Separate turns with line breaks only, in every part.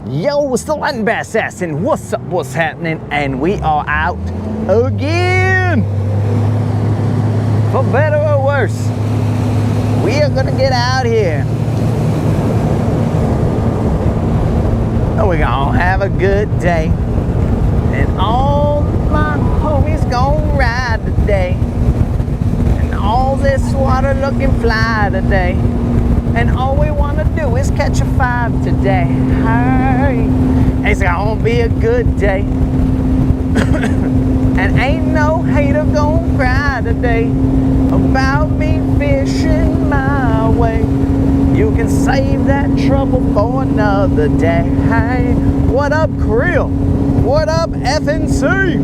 Yo, it's the Latin Bass Assassin. What's up? What's happening? And we are out again. For better or worse, we are gonna get out here. And we're gonna have a good day. And all my homies gonna ride today. And all this water looking fly today. And all we want to do is catch a 5 today. Hey, it's gonna be a good day. And ain't no hater gonna cry today about me fishing my way. You can save that trouble for another day. Hey, what up, Krill? What up, FNC?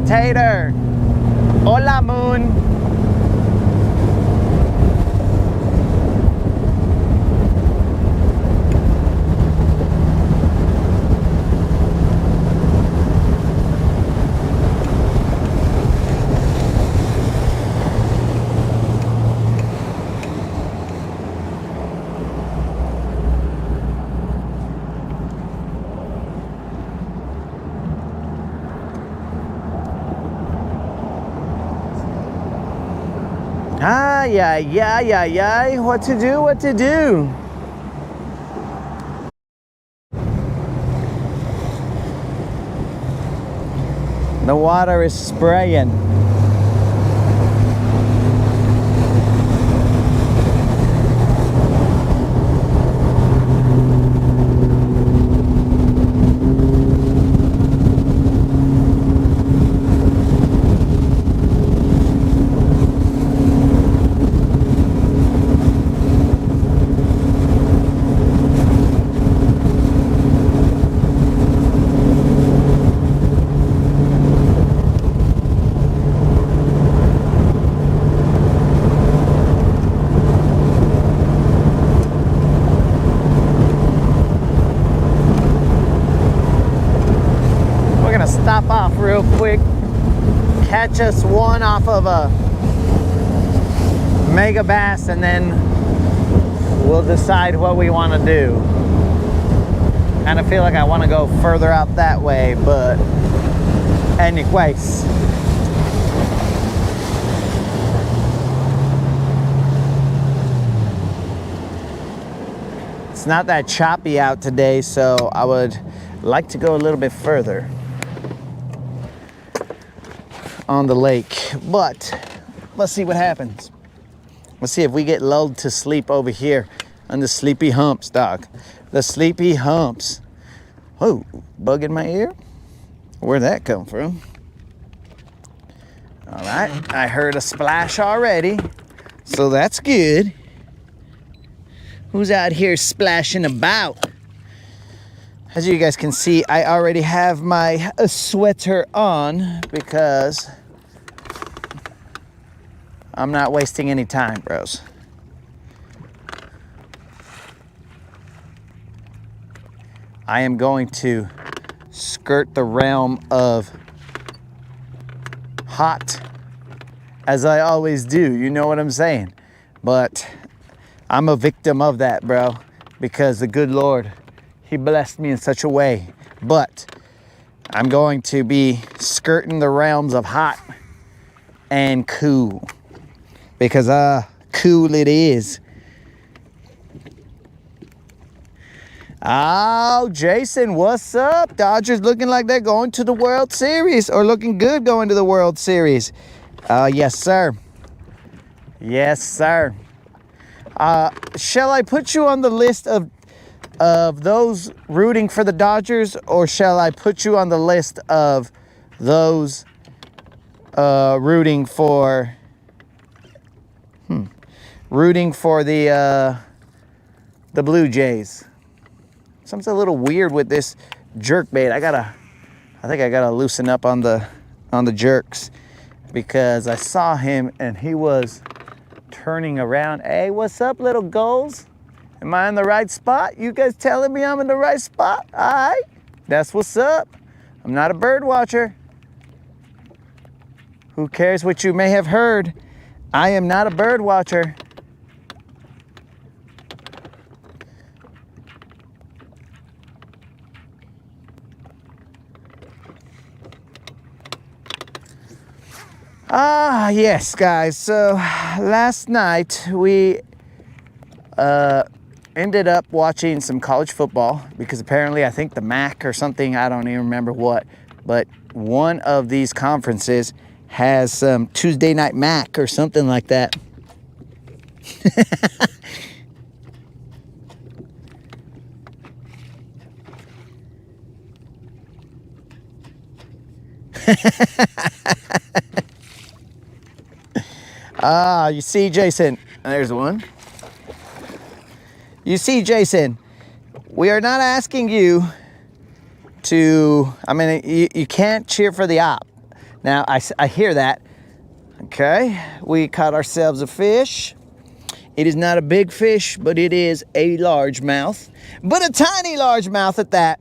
Tater. Hola, Moon. Yeah. What to do? The water is spraying. Stop off real quick, catch us one off of a mega bass, and then we'll decide what we want to do. Kind of feel like I want to go further out that way, but anyways. It's not that choppy out today, so I would like to go a little bit further on the lake, but let's see what happens. Let's see if we get lulled to sleep over here on the sleepy humps, dog. The sleepy humps. Oh, bug in my ear? Where'd that come from? All right, I heard a splash already, so that's good. Who's out here splashing about? As you guys can see, I already have my sweater on because I'm not wasting any time, bros. I am going to skirt the realm of hot, as I always do. You know what I'm saying? But I'm a victim of that, bro, because the good Lord, He blessed me in such a way. But I'm going to be skirting the realms of hot and cool, because cool it is. Oh, Jason, what's up? Dodgers looking like they're going to the World Series, or looking good going to the World Series. Yes, sir. Yes, sir. Shall I put you on the list of those rooting for the Dodgers, or shall I put you on the list of those rooting for the Blue Jays? Something's a little weird with this jerk bait. I think I gotta loosen up on the jerks, because I saw him and he was turning around. Hey, what's up, little goals? Am I in the right spot? You guys telling me I'm in the right spot? All right, that's what's up. I'm not a bird watcher. Who cares what you may have heard? I am not a bird watcher. Ah, yes, guys. So last night we ended up watching some college football because apparently I think the MAC or something, I don't even remember what, but one of these conferences has some Tuesday night MAC or something like that. Ah, you see, Jason, there's one. You see, Jason, we are not asking you to, I mean, you can't cheer for the op. Now, I hear that. Okay, we caught ourselves a fish. It is not a big fish, but it is a largemouth, but a tiny largemouth at that.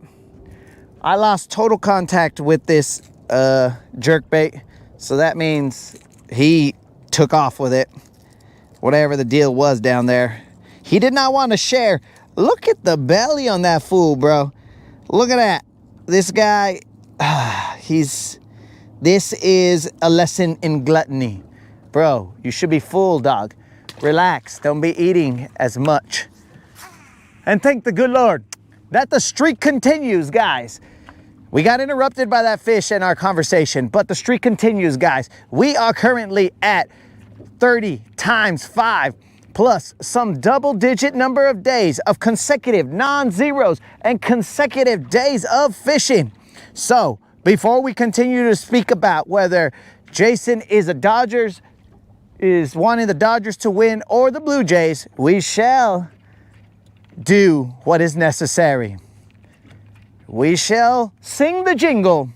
I lost total contact with this jerkbait, so that means he took off with it, whatever the deal was down there. He did not want to share. Look at the belly on that fool, bro. Look at that. This guy, this is a lesson in gluttony. Bro, you should be full, dog. Relax, don't be eating as much. And thank the good Lord that the streak continues, guys. We got interrupted by that fish in our conversation, but the streak continues, guys. We are currently at 30 times 5 plus some double-digit number of days of consecutive non-zeros and consecutive days of fishing. So, before we continue to speak about whether Jason is wanting the Dodgers to win or the Blue Jays, we shall do what is necessary. We shall sing the jingle.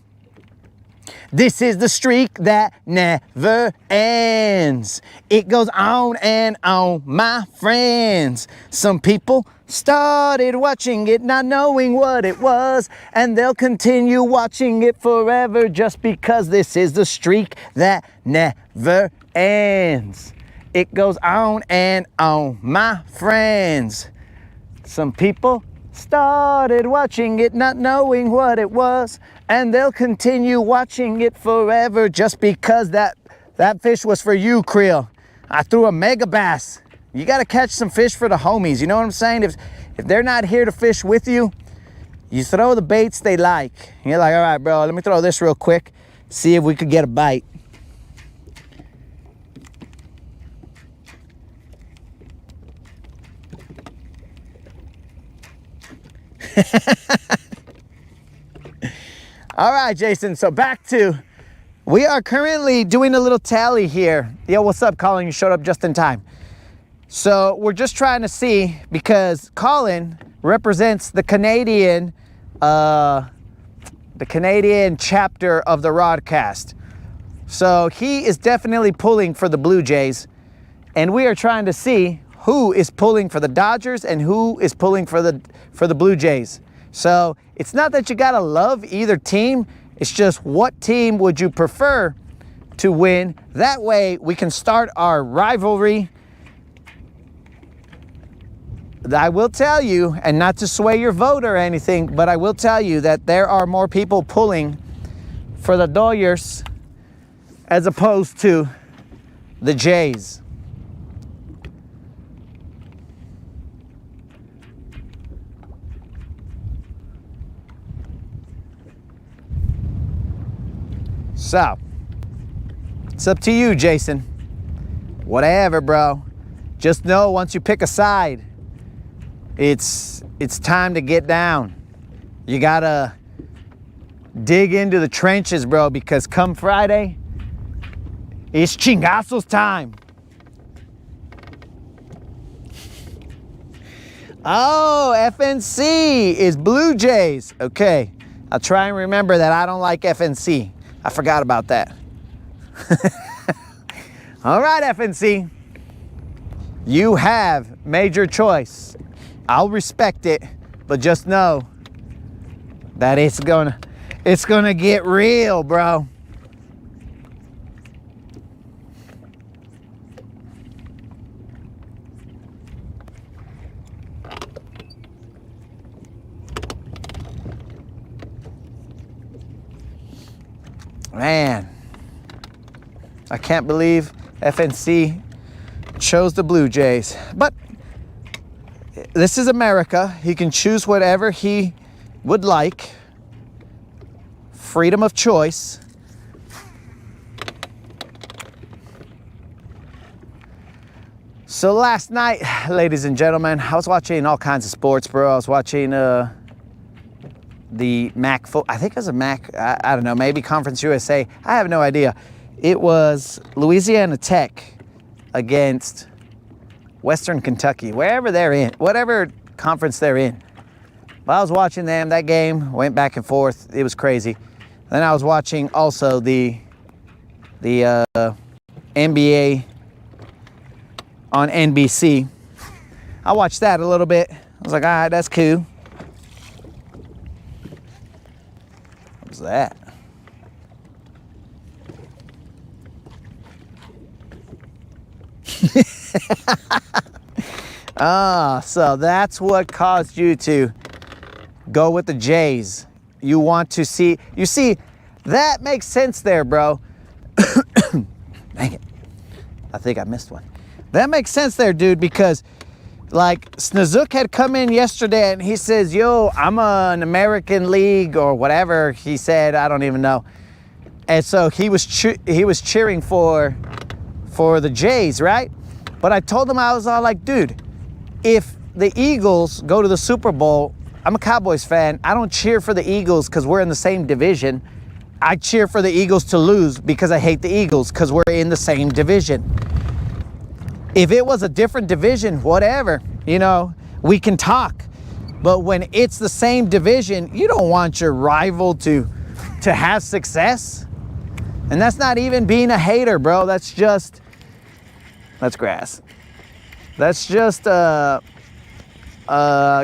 This is the streak that never ends. It goes on and on, my friends. Some people started watching it not knowing what it was, and they'll continue watching it forever just because this is the streak that never ends. It goes on and on, my friends. Some people started watching it not knowing what it was, and they'll continue watching it forever just because that fish was for you, Creel. I threw a mega bass. You got to catch some fish for the homies. You know what I'm saying? If they're not here to fish with you, you throw the baits they like. You're like, all right, bro, let me throw this real quick, see if we could get a bite. All right, Jason, so back to, we are currently doing a little tally here. Yo, what's up, Colin? You showed up just in time. So we're just trying to see, because Colin represents the Canadian chapter of the Rodcast. So he is definitely pulling for the Blue Jays, and we are trying to see who is pulling for the Dodgers and who is pulling for the Blue Jays. So it's not that you gotta love either team, it's just what team would you prefer to win. That way we can start our rivalry. I will tell you, and not to sway your vote or anything, but I will tell you that there are more people pulling for the Dodgers as opposed to the Jays. So, it's up to you, Jason. Whatever, bro. Just know once you pick a side, it's time to get down. You gotta dig into the trenches, bro, because come Friday, it's chingazos time. Oh, FNC is Blue Jays. Okay, I'll try and remember that I don't like FNC. I forgot about that. All right, FNC. You have made your choice. I'll respect it, but just know that it's gonna get real, bro. Man, I can't believe FNC chose the Blue Jays. But this is America. He can choose whatever he would like. Freedom of choice. So last night, ladies and gentlemen, I was watching all kinds of sports, bro. I was watching the MAC, I think it was a MAC, I don't know, maybe Conference USA. I have no idea. It was Louisiana Tech against Western Kentucky, wherever they're in, whatever conference they're in. But I was watching them. That game went back and forth. It was crazy. Then I was watching also the NBA on NBC. I watched that a little bit. I was like, all right, that's cool. What was that? So that's what caused you to go with the Jays. You want to see, you see, that makes sense there, bro. Dang it. I think I missed one. That makes sense there, dude, because like Snazuk had come in yesterday and he says, yo, I'm an American League or whatever he said, I don't even know. And so he was cheering for the Jays, right? But I told him, I was all like, dude, if the Eagles go to the Super Bowl, I'm a Cowboys fan. I don't cheer for the Eagles because we're in the same division. I cheer for the Eagles to lose because I hate the Eagles because we're in the same division. If it was a different division, whatever, you know, we can talk. But when it's the same division, you don't want your rival to have success. And that's not even being a hater, bro. That's grass. That's just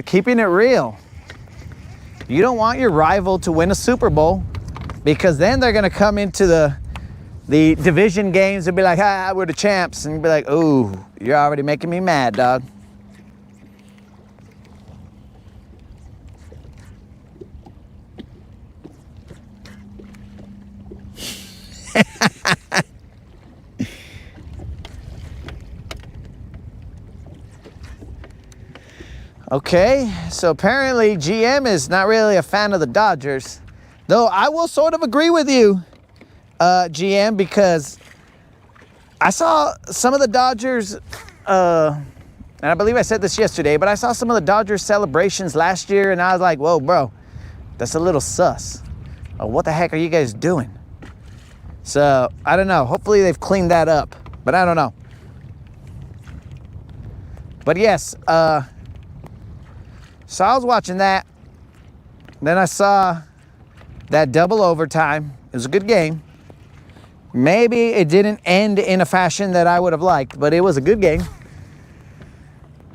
keeping it real. You don't want your rival to win a Super Bowl because then they're going to come into the division games and be like, ah, we're the champs. And be like, ooh, you're already making me mad, dog. Okay, so apparently GM is not really a fan of the Dodgers. Though I will sort of agree with you, GM, because I saw some of the Dodgers, and I believe I said this yesterday, but I saw some of the Dodgers celebrations last year, and I was like, whoa, bro, that's a little sus. What the heck are you guys doing? So, I don't know. Hopefully they've cleaned that up, but I don't know. But yes, so I was watching that. Then I saw that double overtime. It was a good game. Maybe it didn't end in a fashion that I would have liked, but it was a good game.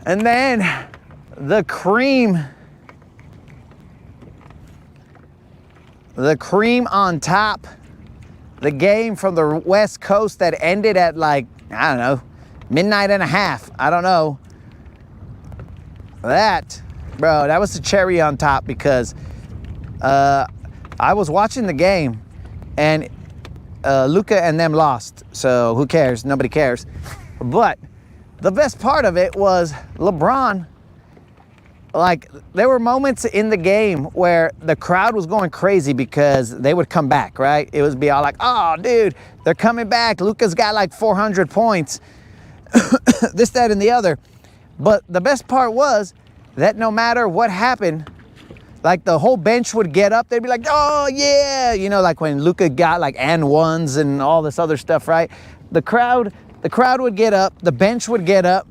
And then the cream on top, the game from the West Coast that ended at like, I don't know, midnight and a half. I don't know. That, bro, that was the cherry on top because I was watching the game and Luka and them lost. So who cares? Nobody cares. But the best part of it was LeBron. Like, there were moments in the game where the crowd was going crazy because they would come back, right? It would be all like, oh, dude, they're coming back. Luka's got like 400 points. This, that, and the other. But the best part was that no matter what happened, like the whole bench would get up. They'd be like, oh, yeah. You know, like when Luka got like and ones and all this other stuff, right? The crowd would get up. The bench would get up.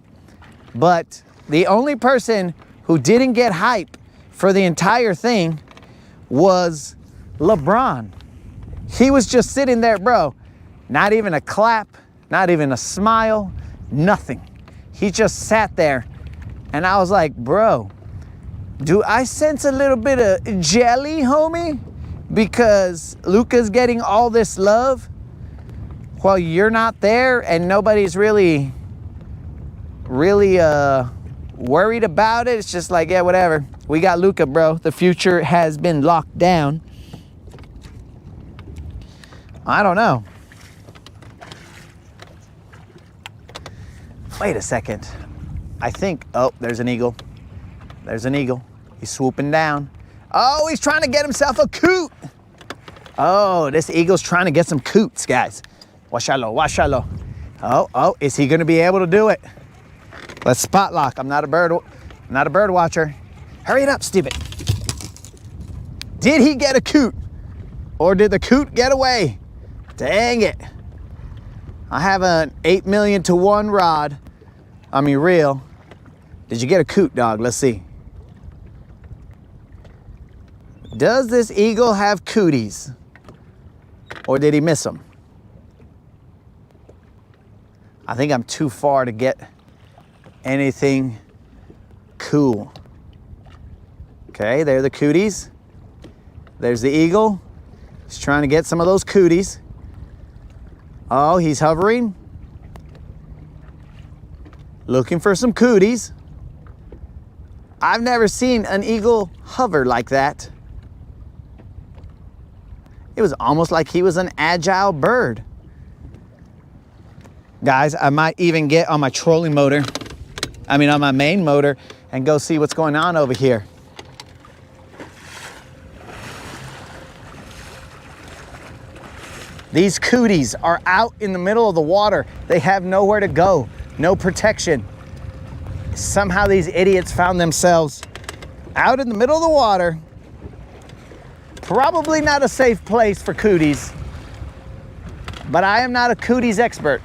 But the only person who didn't get hype for the entire thing was LeBron. He was just sitting there, bro. Not even a clap, not even a smile, nothing. He just sat there And I was like, bro, do I sense a little bit of jelly, homie? Because Luca's getting all this love while you're not there and nobody's really worried about it. It's just like, yeah, whatever. We got Luca, bro. The future has been locked down. I don't know. Wait a second. I think, oh, there's an eagle. There's an eagle. He's swooping down. Oh, he's trying to get himself a coot. Oh, this eagle's trying to get some coots, guys. Washalo, washalo. Oh, is he gonna be able to do it? Let's spot lock. I'm not a bird watcher. Hurry it up, stupid. Did he get a coot? Or did the coot get away? Dang it. I have an 8 million to 1 rod. I mean, reel. Did you get a coot, dog? Let's see. Does this eagle have cooties? Or did he miss them? I think I'm too far to get anything cool. Okay, there are the cooties. There's the eagle. He's trying to get some of those cooties. Oh, he's hovering. Looking for some cooties. I've never seen an eagle hover like that. It was almost like he was an agile bird. Guys, I might even get on my trolling motor, on my main motor, and go see what's going on over here. These cooties are out in the middle of the water. They have nowhere to go, no protection. Somehow these idiots found themselves out in the middle of the water. Probably not a safe place for cooties, but I am not a cooties expert,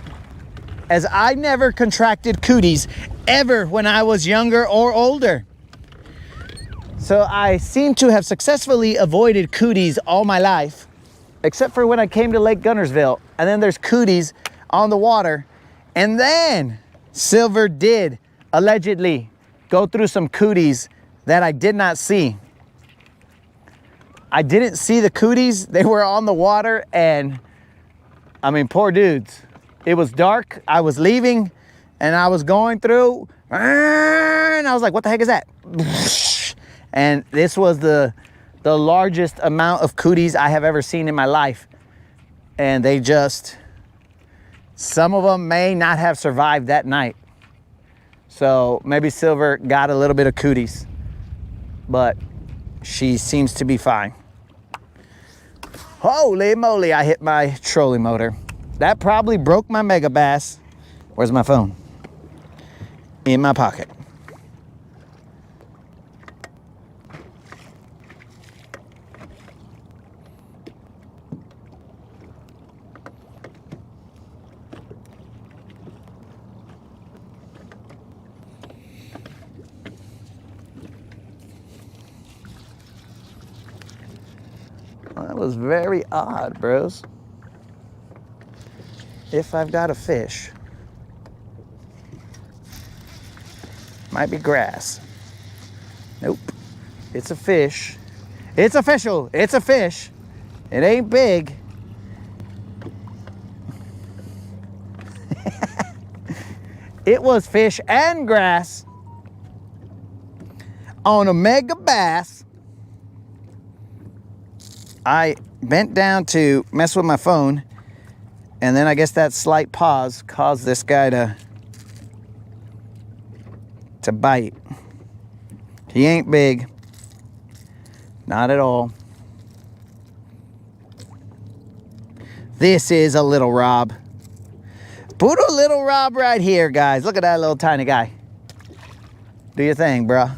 as I never contracted cooties ever when I was younger or older. So I seem to have successfully avoided cooties all my life, except for when I came to Lake Guntersville, and then there's cooties on the water. And then Silver did allegedly go through some cooties that I did not see. I didn't see the cooties. They were on the water, and poor dudes. It was dark, I was leaving, and I was going through, and I was like, what the heck is that? And this was the largest amount of cooties I have ever seen in my life. And they just, some of them may not have survived that night. So maybe Silver got a little bit of cooties, but she seems to be fine. Holy moly, I hit my trolling motor. That probably broke my mega bass. Where's my phone? In my pocket. Well, that was very odd, bros. If I've got a fish, might be grass. Nope, it's a fish. It's official, it's a fish. It ain't big. It was fish and grass on a mega bass. I bent down to mess with my phone, and then I guess that slight pause caused this guy to bite. He ain't big. Not at all. This is a little Rob. Put a little Rob right here, guys. Look at that little tiny guy. Do your thing, bruh.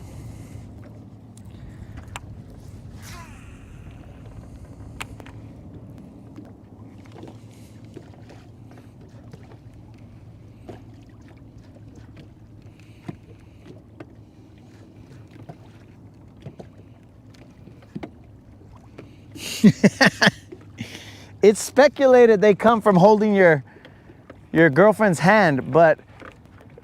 It's speculated they come from holding your girlfriend's hand, but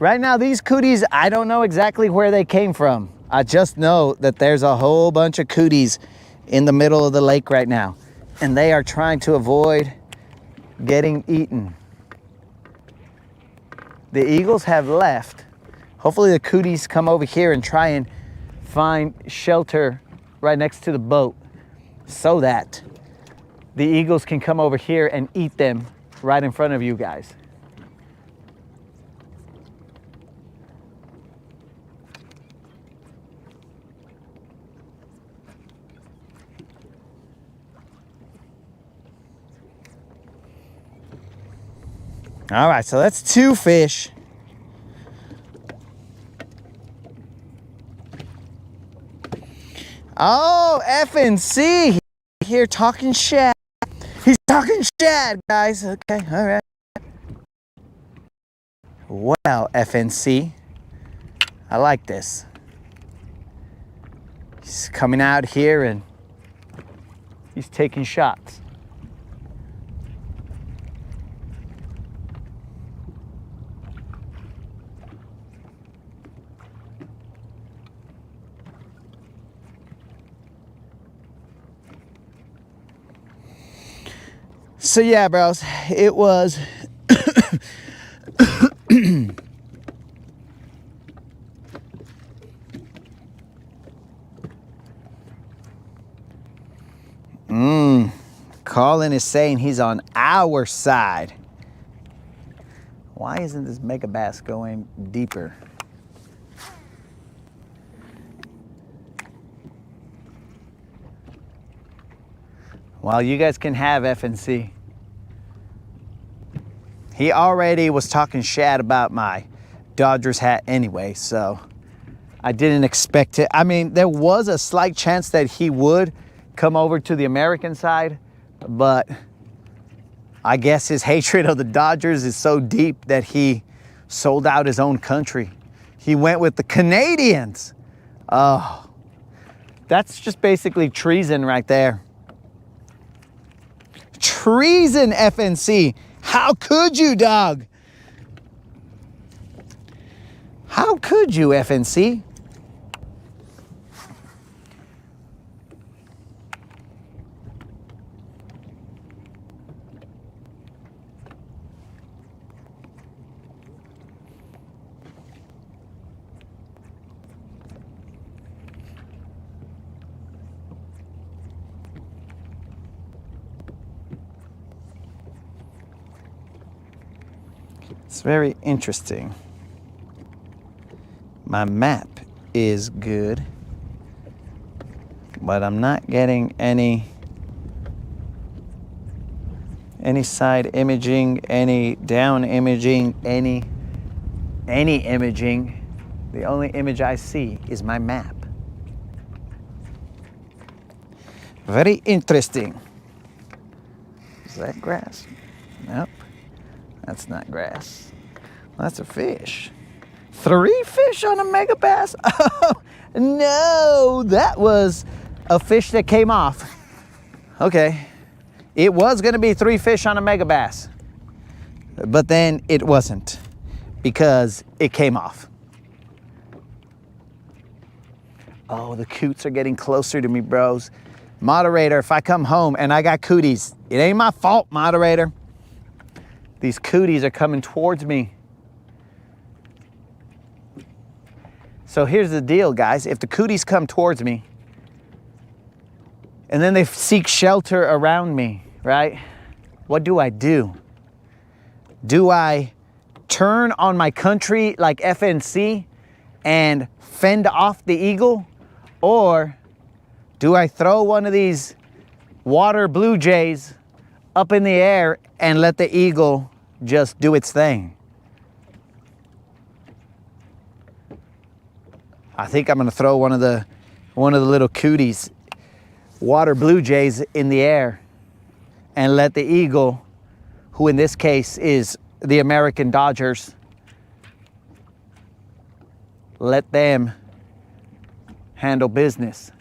Right now, these cooties, I don't know exactly where they came from. I just know that there's a whole bunch of cooties in the middle of the lake right now, and they are trying to avoid getting eaten. The eagles have left. Hopefully the cooties come over here and try and find shelter right next to the boat so that the eagles can come over here and eat them right in front of you guys. All right, so that's 2 fish. Oh, FNC here talking shad. He's talking shad, guys. Okay, all right. Well, FNC, I like this. He's coming out here and he's taking shots. So yeah, bros, it was Colin is saying he's on our side. Why isn't this mega bass going deeper? Well, you guys can have FNC. He already was talking shad about my Dodgers hat anyway, so I didn't expect it. I mean, there was a slight chance that he would come over to the American side, but I guess his hatred of the Dodgers is so deep that he sold out his own country. He went with the Canadians. Oh, that's just basically treason right there. Treason, FNC. How could you, dog? How could you, FNC? It's very interesting. My map is good, but I'm not getting any side imaging, any down imaging, any imaging. The only image I see is my map. Very interesting. Is that grass? Nope. That's not grass. That's a fish. 3 fish on a mega bass? Oh, no, that was a fish that came off. Okay, it was gonna be 3 fish on a mega bass, but then it wasn't because it came off. Oh, the coots are getting closer to me, bros. Moderator, if I come home and I got cooties, it ain't my fault, moderator. These cooties are coming towards me. So here's the deal, guys. If the cooties come towards me and then they seek shelter around me, right? What do? Do I turn on my country like FNC and fend off the eagle? Or do I throw one of these water blue jays up in the air and let the eagle just do its thing? I think I'm gonna throw one of the little cooties, water blue jays, in the air and let the eagle, who in this case is the American Dodgers, let them handle business.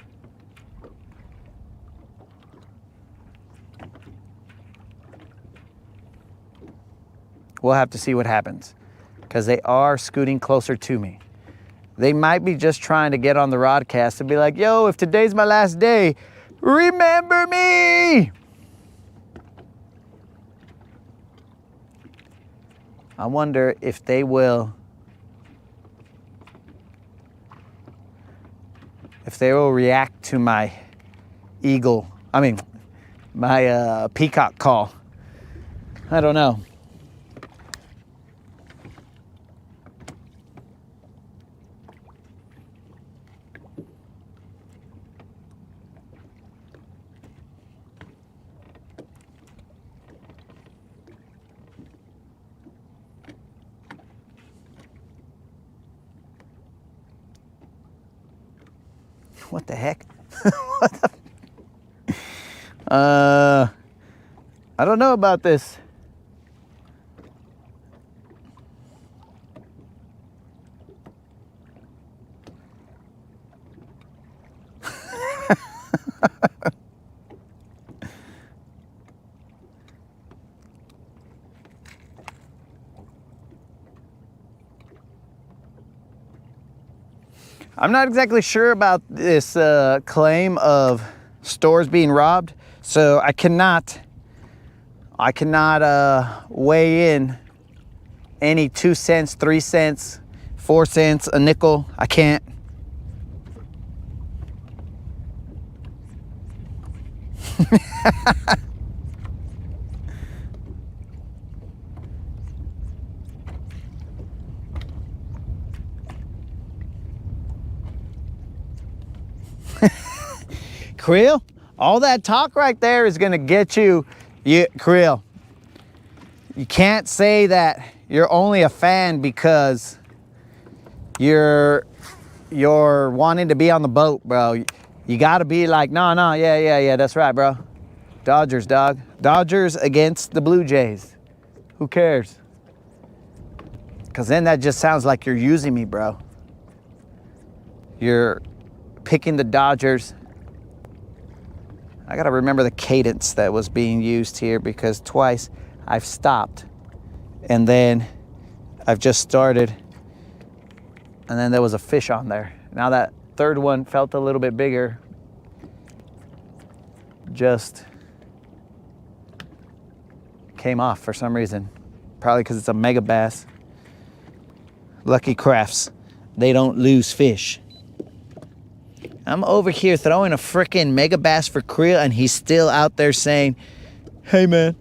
We'll have to see what happens. because they are scooting closer to me. They might be just trying to get on the rodcast and be like, yo, if today's my last day, remember me. I wonder if they will react to my my peacock call. I don't know. What the heck? What the? I don't know about this. I'm not exactly sure about this claim of stores being robbed, so I cannot weigh in any 2 cents, 3 cents, 4 cents, a nickel. I can't. Creel, all that talk right there is gonna get you, Creel. You can't say that you're only a fan because you're wanting to be on the boat, bro. You gotta be like, no, yeah, that's right, bro. Dodgers, dog. Dodgers against the Blue Jays. Who cares? Because then that just sounds like you're using me, bro. You're picking the Dodgers. I gotta remember the cadence that was being used here, because twice I've stopped and then I've just started and then there was a fish on there. Now that third one felt a little bit bigger. Just came off for some reason. Probably because it's a mega bass. Lucky Crafts, they don't lose fish. I'm over here throwing a freaking mega bass for Creel, and he's still out there saying, hey man,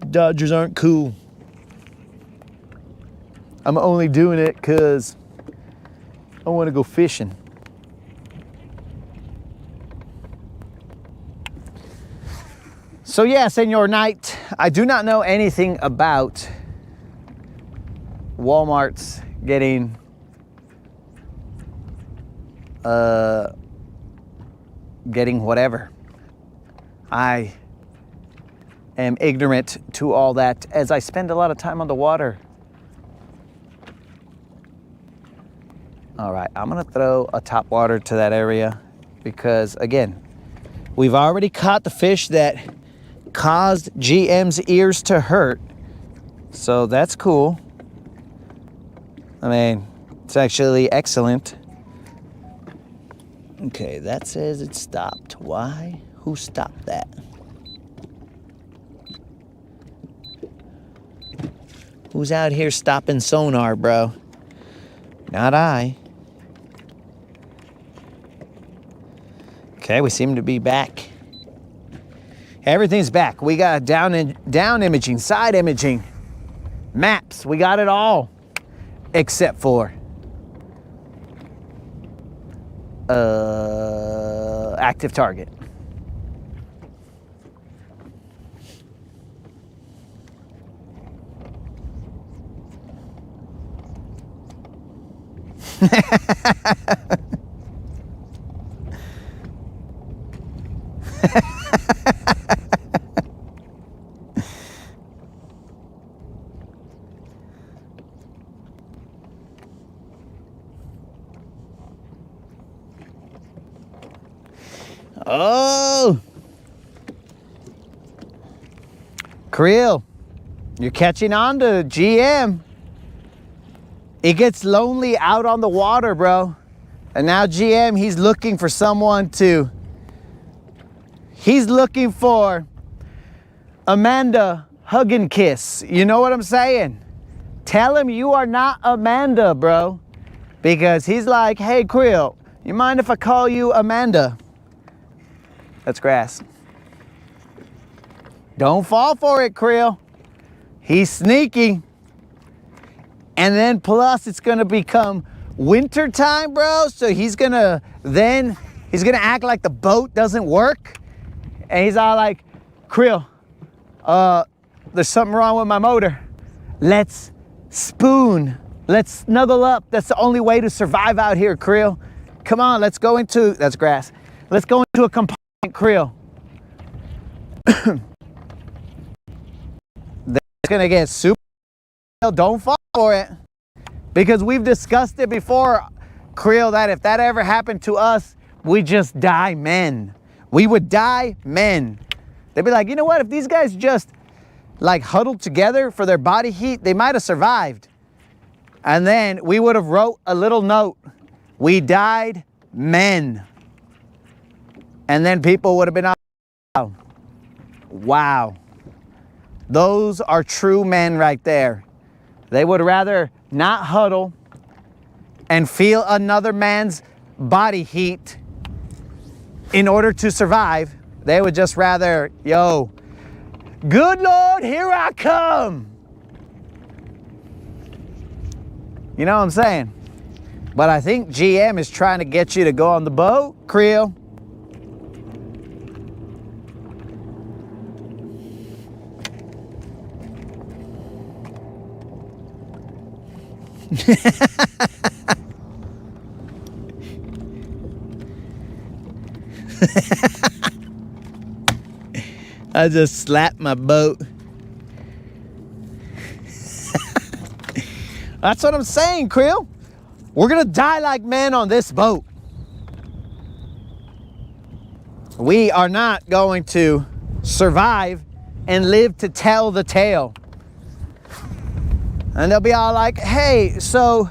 Dodgers aren't cool. I'm only doing it because I want to go fishing. So yeah, Senor Knight, I do not know anything about Walmart's getting whatever. I am ignorant to all that, as I spend a lot of time on the water. All right, I'm gonna throw a top water to that area because, again, we've already caught the fish that caused GM's ears to hurt. So that's cool. I mean, it's actually excellent. Okay, that says it stopped. Why? Who stopped that? Who's out here stopping sonar, bro? Not I. Okay, we seem to be back. Everything's back. We got down imaging, side imaging, maps. We got it all, except for active target. Oh, Creel, you're catching on to GM. It gets lonely out on the water, bro. And now GM, he's looking for someone to... He's looking for Amanda hug and kiss. You know what I'm saying? Tell him you are not Amanda, bro. Because he's like, hey, Krill, you mind if I call you Amanda? That's grass. Don't fall for it, Krill. He's sneaky. And then plus it's gonna become winter time, bro. So he's gonna act like the boat doesn't work. And he's all like, Krill, there's something wrong with my motor. Let's spoon. Let's snuggle up. That's the only way to survive out here, Krill. Come on, let's go into, that's grass. Let's go into a compartment, Krill. That's gonna get super. Don't fall for it. Because we've discussed it before, Krill, that if that ever happened to us, we just die men. We would die men. They'd be like, you know what? If these guys just like huddled together for their body heat, they might have survived. And then we would have wrote a little note. We died men. And then people would have been, wow. Wow. Those are true men right there. They would rather not huddle and feel another man's body heat in order to survive. They would just rather, yo, good Lord, here I come. You know what I'm saying? But I think GM is trying to get you to go on the boat, Krill. I just slapped my boat. That's what I'm saying, Krill. We're gonna die like men on this boat. We are not going to survive and live to tell the tale. And they'll be all like, hey, so,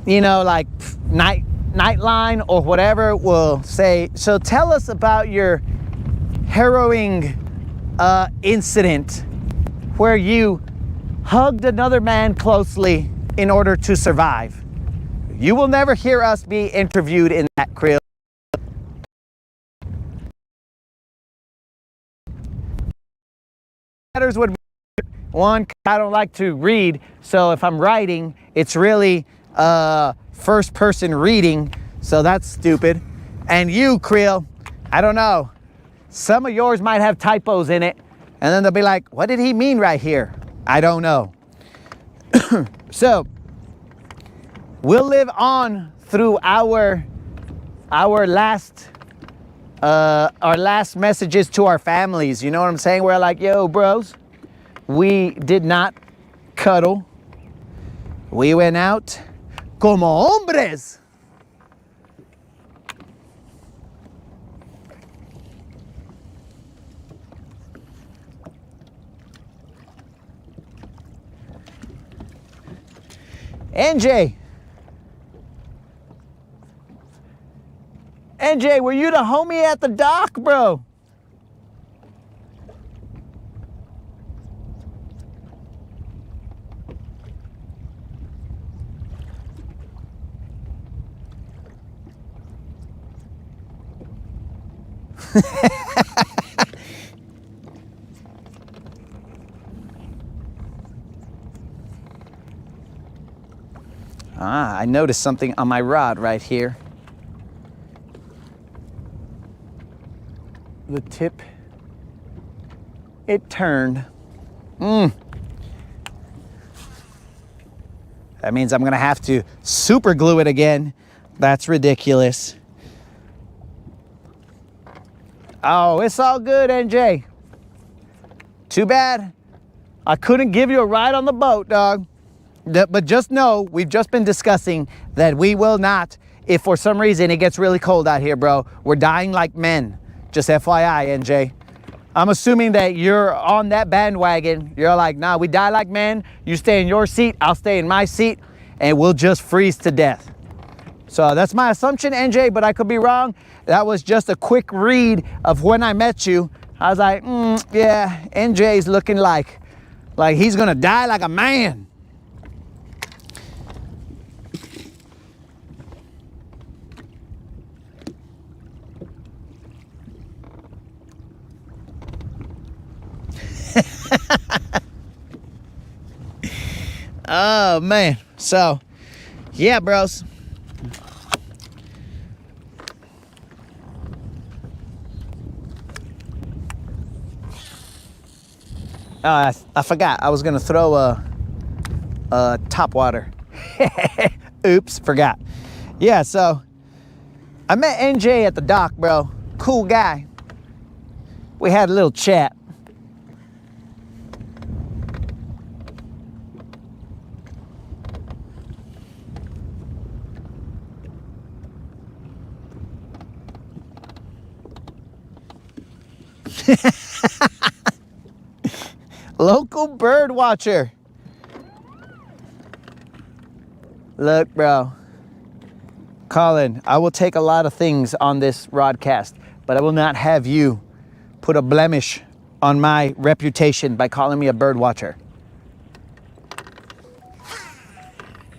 you know, like Nightline or whatever will say, so tell us about your harrowing incident where you hugged another man closely in order to survive. You will never hear us be interviewed in that, Krill. Letters would be one, I don't like to read, so if I'm writing, it's really first person reading, so that's stupid. And you, Krill, I don't know. Some of yours might have typos in it, and then they'll be like, what did he mean right here? I don't know. So, we'll live on through our last messages to our families. You know what I'm saying? We're like, yo, bros, we did not cuddle. We went out como hombres. NJ, were you the homie at the dock, bro? I noticed something on my rod right here. The tip, it turned. That means I'm gonna have to super glue it again. That's ridiculous. Oh, it's all good, NJ. Too bad I couldn't give you a ride on the boat, dog. But just know, we've just been discussing that we will not, if for some reason it gets really cold out here, bro, we're dying like men. Just FYI, NJ. I'm assuming that you're on that bandwagon. You're like, nah, we die like men. You stay in your seat, I'll stay in my seat, and we'll just freeze to death. So that's my assumption, NJ, but I could be wrong. That was just a quick read of when I met you. I was like, yeah, NJ's looking like he's gonna die like a man. Oh man, so yeah, bros. I forgot I was gonna throw a top water. Oops, forgot. Yeah, so I met NJ at the dock, bro. Cool guy. We had a little chat. Local bird watcher. Look, bro. Colin, I will take a lot of things on this broadcast, but I will not have you put a blemish on my reputation by calling me a bird watcher.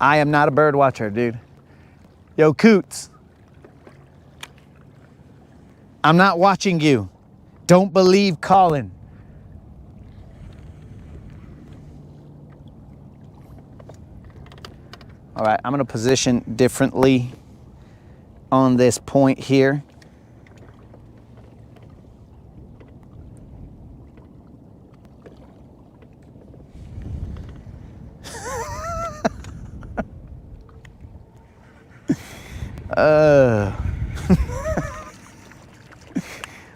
I am not a bird watcher, dude. Yo, Coots. I'm not watching you. Don't believe Colin. All right, I'm gonna position differently on this point here.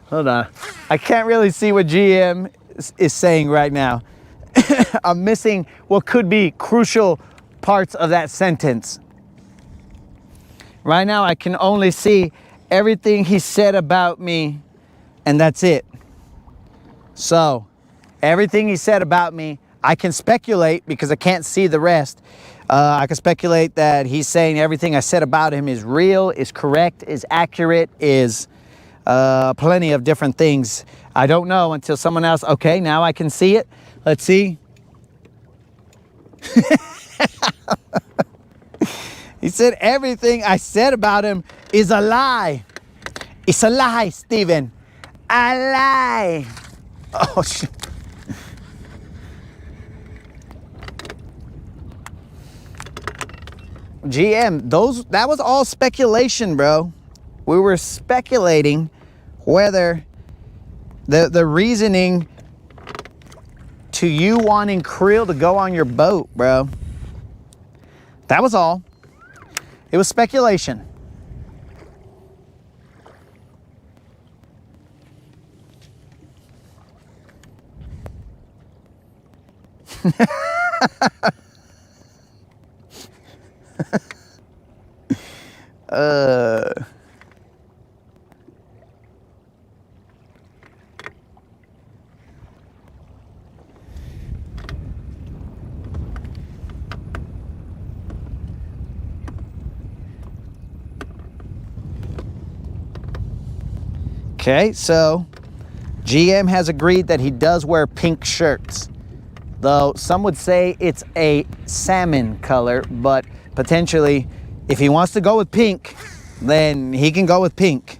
Hold on. I can't really see what GM is saying right now. I'm missing what could be crucial parts of that sentence. Right now, I can only see everything he said about me, and that's it. So, everything he said about me, I can speculate because I can't see the rest. I can speculate that he's saying everything I said about him is real, is correct, is accurate, is plenty of different things. I don't know until someone else, okay, now I can see it. Let's see. He said everything I said about him is a lie. It's a lie, Steven. A lie. Oh, shit. GM, that was all speculation, bro. We were speculating whether the reasoning to you wanting krill to go on your boat, bro. That was all. It was speculation. Okay, so GM has agreed that he does wear pink shirts, though some would say it's a salmon color, but potentially if he wants to go with pink, then he can go with pink.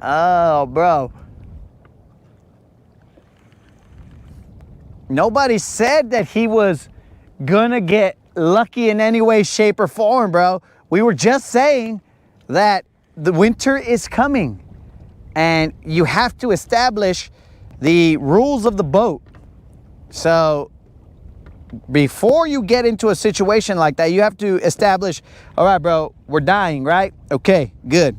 Oh, bro. Nobody said that he was gonna get lucky in any way, shape, or form, bro. We were just saying that the winter is coming and you have to establish the rules of the boat. So before you get into a situation like that, you have to establish, all right, bro, we're dying, right? Okay, good.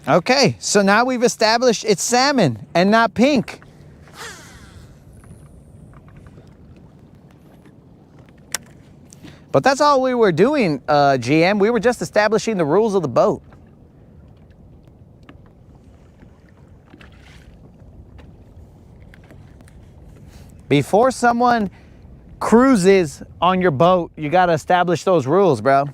Okay, so now we've established it's salmon and not pink. But that's all we were doing, GM. We were just establishing the rules of the boat. Before someone cruises on your boat, you got to establish those rules, bro.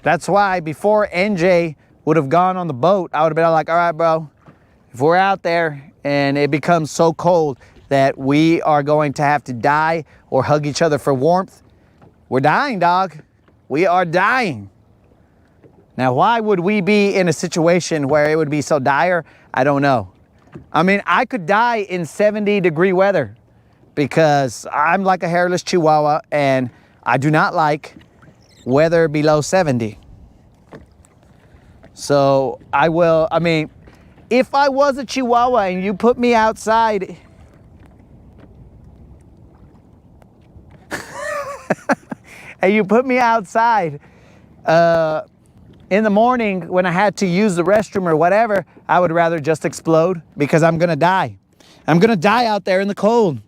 That's why before NJ would have gone on the boat, I would have been like, all right, bro, if we're out there and it becomes so cold that we are going to have to die or hug each other for warmth, we're dying, dog. We are dying. Now, why would we be in a situation where it would be so dire? I don't know. I mean, I could die in 70-degree weather because I'm like a hairless chihuahua and I do not like weather below 70. So I mean, if I was a chihuahua and you put me outside and you put me outside in the morning when I had to use the restroom or whatever, I would rather just explode because I'm gonna die. I'm gonna die out there in the cold.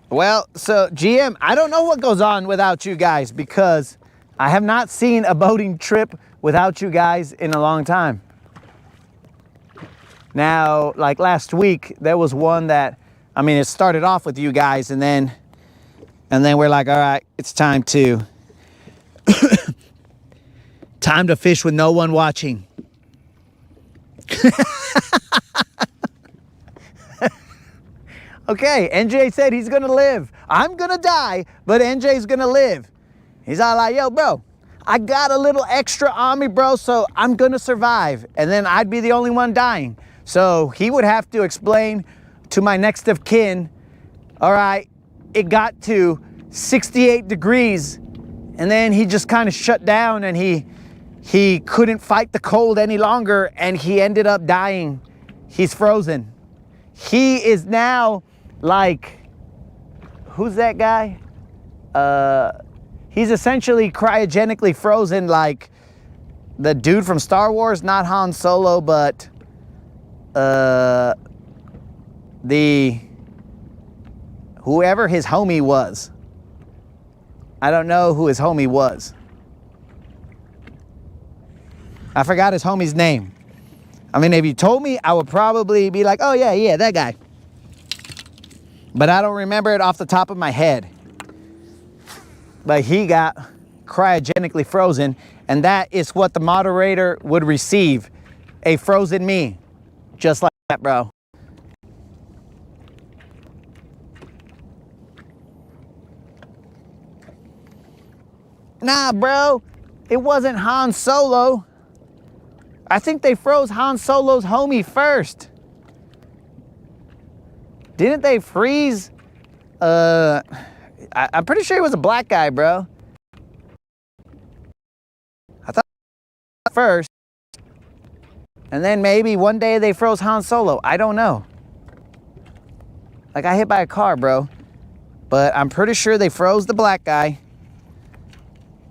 Well, so GM, I don't know what goes on without you guys because I have not seen a boating trip without you guys in a long time. Now, like last week, there was one that, I mean, it started off with you guys and then we're like, all right, it's time to, time to fish with no one watching. Okay, NJ said he's gonna live. I'm gonna die, but NJ's gonna live. He's all like, yo, bro, I got a little extra on me, bro, so I'm gonna survive. And then I'd be the only one dying. So he would have to explain to my next of kin, all right, it got to 68 degrees, and then he just kind of shut down and he couldn't fight the cold any longer and he ended up dying. He's frozen. He is now like, who's that guy? He's essentially cryogenically frozen like the dude from Star Wars, not Han Solo, but whoever his homie was. I don't know who his homie was. I forgot his homie's name. I mean, if you told me, I would probably be like, oh yeah, that guy. But I don't remember it off the top of my head. But he got cryogenically frozen, and that is what the moderator would receive. A frozen me. Just like that, bro. Nah, bro. It wasn't Han Solo. I think they froze Han Solo's homie first. Didn't they freeze? I'm pretty sure it was a black guy, bro. I thought first. And then maybe one day they froze Han Solo. I don't know. Like, I hit by a car, bro. But I'm pretty sure they froze the black guy.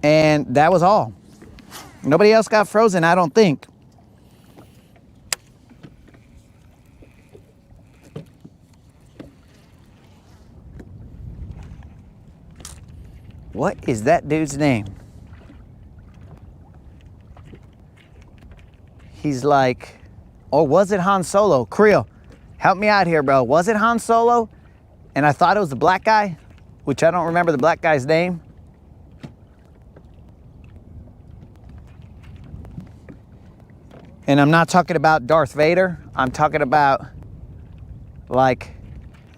And that was all. Nobody else got frozen, I don't think. What is that dude's name? He's like, or was it Han Solo? Creel, help me out here, bro. Was it Han Solo? And I thought it was the black guy, which I don't remember the black guy's name. And I'm not talking about Darth Vader. I'm talking about like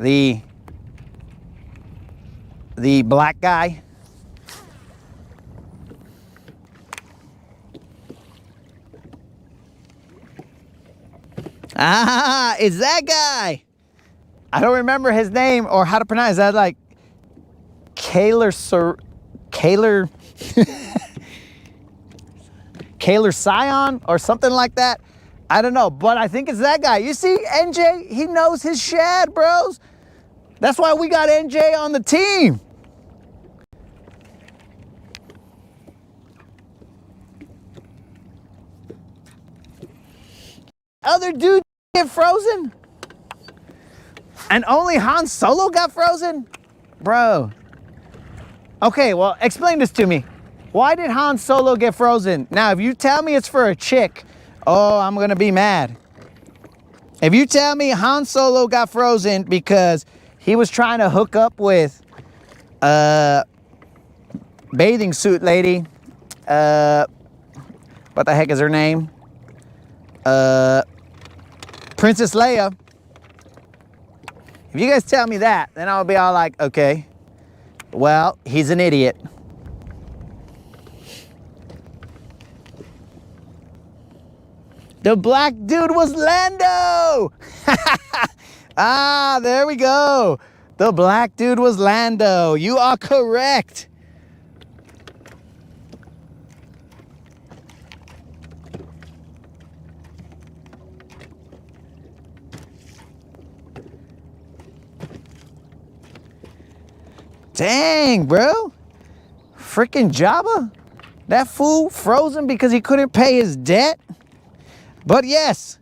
the black guy. Ah, it's that guy. I don't remember his name or how to pronounce that. Like Kaler Scion or something like that. I don't know, but I think it's that guy. You see, NJ, he knows his shad, bros. That's why we got NJ on the team. Other dudes get frozen? And only Han Solo got frozen? Bro. Okay, well, explain this to me. Why did Han Solo get frozen? Now, if you tell me it's for a chick, oh, I'm gonna be mad. If you tell me Han Solo got frozen because he was trying to hook up with bathing suit lady, what the heck is her name? Princess Leia. If you guys tell me that, then I'll be all like, okay, well, he's an idiot. The black dude was Lando. Ah, there we go. The black dude was Lando. You are correct. Dang, bro. Freaking Jabba. That fool frozen because he couldn't pay his debt. But yes,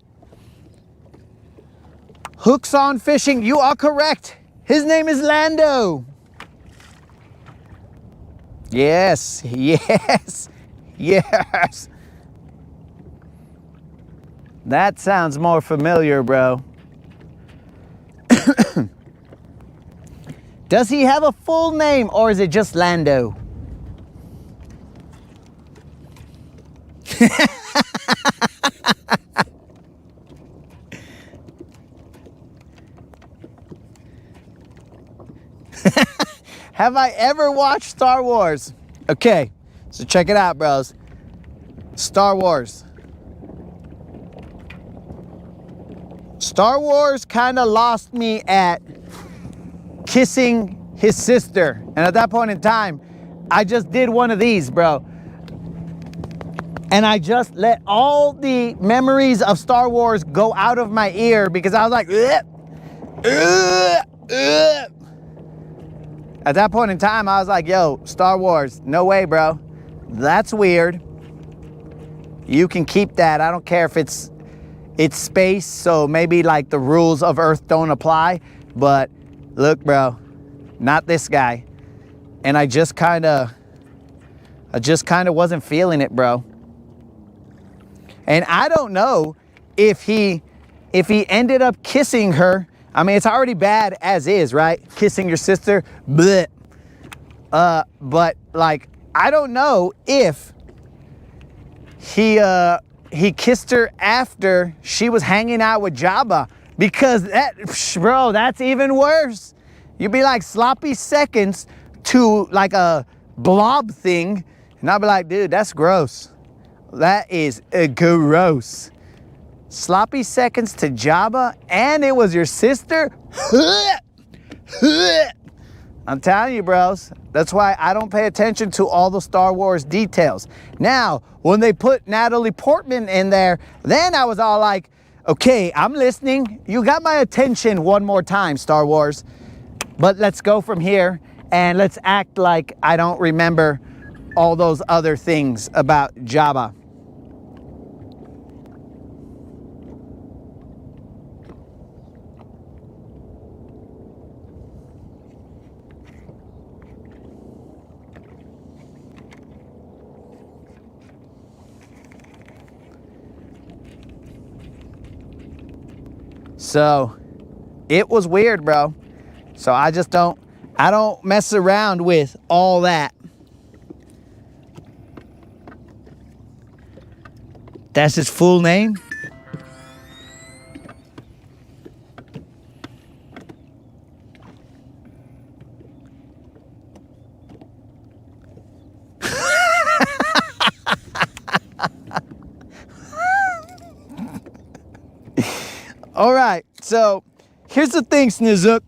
hooks on fishing, you are correct. His name is Lando. Yes, yes, yes. That sounds more familiar, bro. Does he have a full name or is it just Lando? Have I ever watched Star Wars? Okay, so check it out, bros. Star Wars. Star Wars kind of lost me at kissing his sister. And at that point in time, I just did one of these, bro. And I just let all the memories of Star Wars go out of my ear because I was like, At that point in time, I was like, yo, Star Wars, no way, bro. That's weird. You can keep that. I don't care if it's space, so maybe like the rules of Earth don't apply. But look, bro, not this guy. And I just kind of wasn't feeling it, bro. And I don't know if he ended up kissing her. I mean, it's already bad as is, right? Kissing your sister, bleh. But like, I don't know if he kissed her after she was hanging out with Jabba, because that, bro, that's even worse. You'd be like sloppy seconds to like a blob thing, and I'd be like, dude, that's gross. That is gross. Sloppy seconds to Jabba, and it was your sister? I'm telling you, bros. That's why I don't pay attention to all the Star Wars details. Now, when they put Natalie Portman in there, then I was all like, okay, I'm listening. You got my attention one more time, Star Wars. But let's go from here, and let's act like I don't remember all those other things about Jabba. So it was weird, bro. So I don't mess around with all that. That's his full name? All right, so here's the thing, Snizook.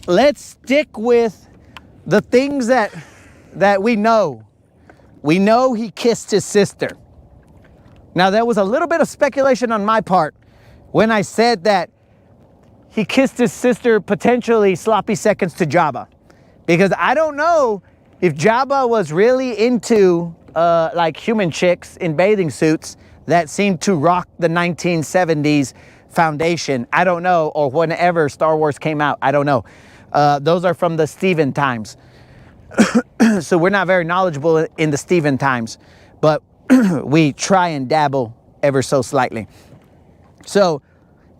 Let's stick with the things that we know. We know he kissed his sister. Now, there was a little bit of speculation on my part when I said that he kissed his sister potentially sloppy seconds to Jabba. Because I don't know if Jabba was really into like human chicks in bathing suits that seemed to rock the 1970s foundation. I don't know, or whenever Star Wars came out, I don't know. Those are from the Steven times. So we're not very knowledgeable in the Steven times, but we try and dabble ever so slightly. So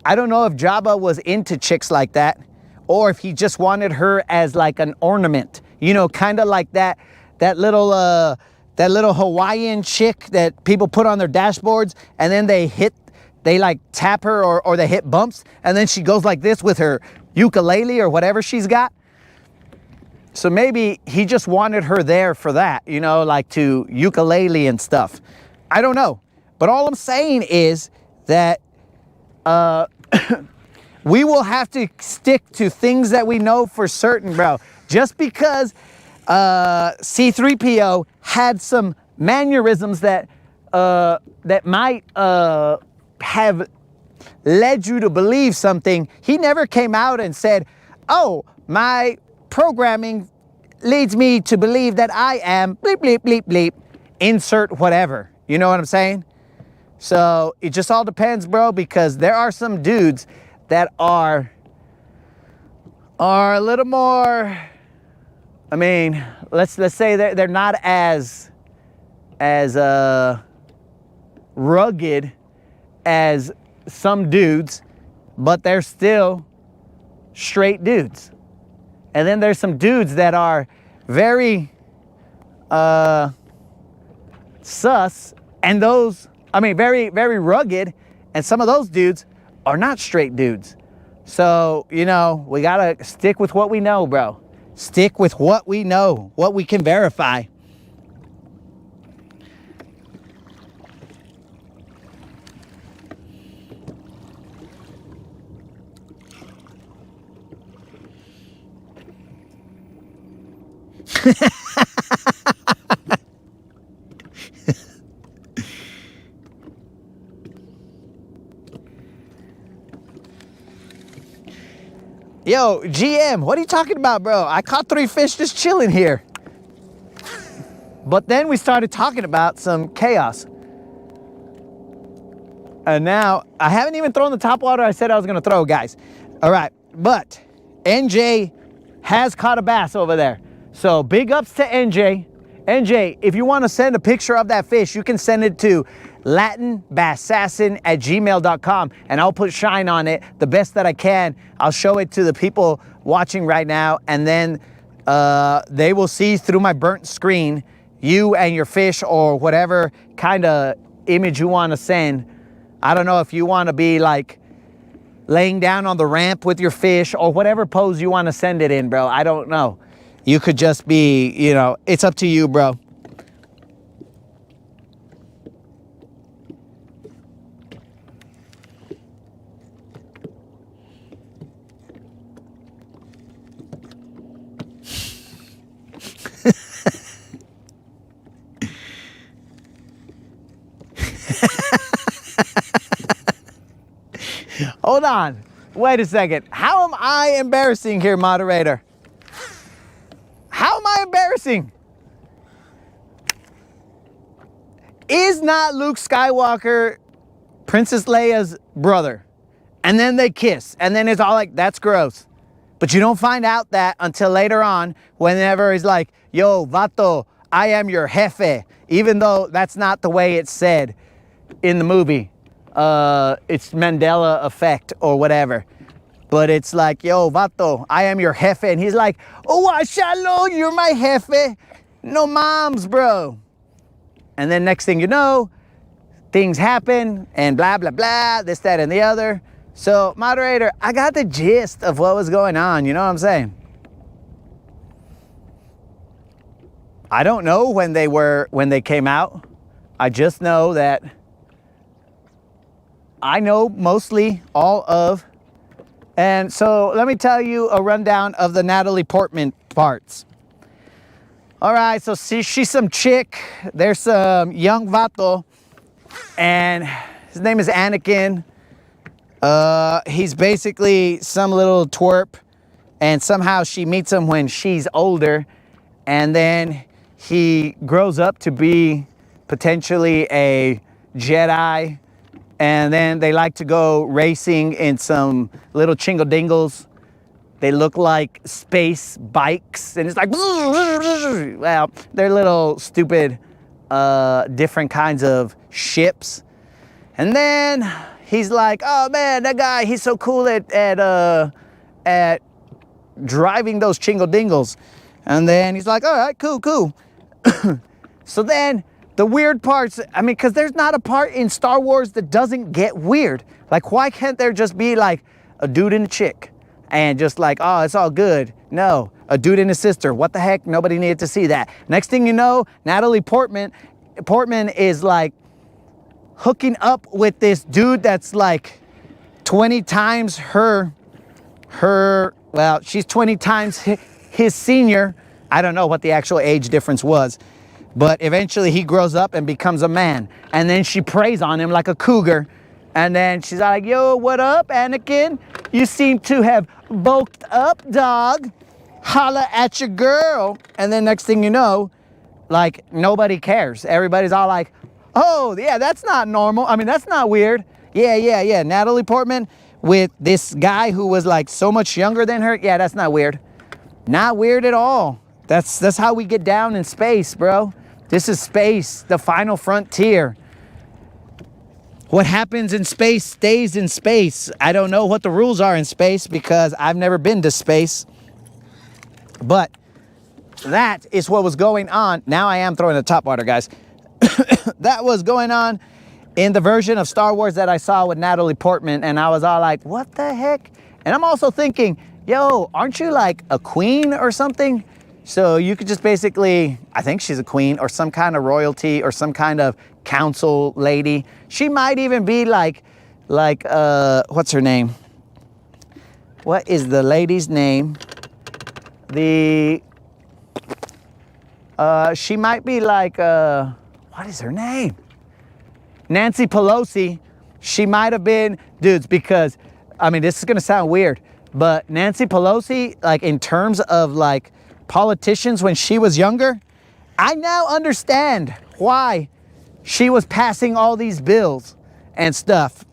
I don't know if Jabba was into chicks like that, or if he just wanted her as like an ornament, you know, kind of like that little Hawaiian chick that people put on their dashboards, and then they like tap her, or they hit bumps, and then she goes like this with her ukulele or whatever she's got. So maybe he just wanted her there for that, you know, like to ukulele and stuff. I don't know. But all I'm saying is that we will have to stick to things that we know for certain, bro. Just because C-3PO had some mannerisms that might have led you to believe something, he never came out and said, oh, my programming leads me to believe that I am bleep, bleep, bleep, bleep, insert whatever. You know what I'm saying? So it just all depends, bro, because there are some dudes that are a little more, I mean, let's say they're not as rugged as some dudes, but they're still straight dudes. And then there's some dudes that are very sus, and those, I mean, very, very rugged, and some of those dudes are not straight dudes. So, you know, we gotta stick with what we know, bro. Stick with what we know, what we can verify. Yo, GM, what are you talking about, bro? I caught 3 fish just chilling here. But then we started talking about some chaos. And now, I haven't even thrown the top water I said I was gonna throw, guys. All right, but NJ has caught a bass over there. So big ups to NJ. NJ, if you wanna send a picture of that fish, you can send it to latinbassassin@gmail.com, and I'll put shine on it the best that I can. I'll show it to the people watching right now, and then they will see through my burnt screen you and your fish, or whatever kind of image you want to send. I don't know if you want to be like laying down on the ramp with your fish, or whatever pose you want to send it in, bro. I don't know. You could just be, you know, it's up to you, bro. Hold on. Wait a second. How am I embarrassing here, moderator? How am I embarrassing? Is not Luke Skywalker Princess Leia's brother? And then they kiss. And then it's all like, that's gross. But you don't find out that until later on, whenever he's like, yo, vato, I am your jefe. Even though that's not the way it's said in the movie. It's Mandela effect or whatever. But it's like, yo, vato, I am your jefe. And he's like, oh, Ashalo, you're my jefe. No moms, bro. And then next thing you know, things happen and blah, blah, blah, this, that, and the other. So, moderator, I got the gist of what was going on. You know what I'm saying? I don't know when they came out. I just know that I know mostly all of. And so let me tell you a rundown of the Natalie Portman parts. All right, so she's some chick. There's some young vato. And his name is Anakin. He's basically some little twerp, and somehow she meets him when she's older, and then he grows up to be potentially a Jedi, and then they like to go racing in some little chingle-dingles. They look like space bikes, and it's like, well, they're little stupid, different kinds of ships. And then he's like, oh man, that guy, he's so cool at driving those chingle-dingles. And then he's like, all right, cool. So then the weird parts, I mean, because there's not a part in Star Wars that doesn't get weird. Like, why can't there just be like a dude and a chick? And just like, oh, it's all good. No, a dude and a sister. What the heck? Nobody needed to see that. Next thing you know, Natalie Portman is like hooking up with this dude that's like 20 times well, she's 20 times his senior. I don't know what the actual age difference was, but eventually he grows up and becomes a man. And then she preys on him like a cougar. And then she's like, yo, what up, Anakin? You seem to have bulked up, dog. Holla at your girl. And then next thing you know, like, nobody cares. Everybody's all like, oh, yeah, that's not normal. I mean, that's not weird. Yeah. Natalie Portman with this guy who was like so much younger than her. Yeah, that's not weird. Not weird at all. That's how we get down in space, bro. This is space, the final frontier. What happens in space stays in space. I don't know what the rules are in space because I've never been to space. But that is what was going on. Now I am throwing the top water, guys. That was going on in the version of Star Wars that I saw with Natalie Portman. And I was all like, what the heck? And I'm also thinking, yo, aren't you like a queen or something? So you could just basically, I think she's a queen or some kind of royalty or some kind of council lady. She might even be like, what's her name? What is the lady's name? She might be like, what is her name? Nancy Pelosi. She might have been, dudes, because, I mean, this is gonna sound weird, but Nancy Pelosi, like in terms of like politicians when she was younger, I now understand why she was passing all these bills and stuff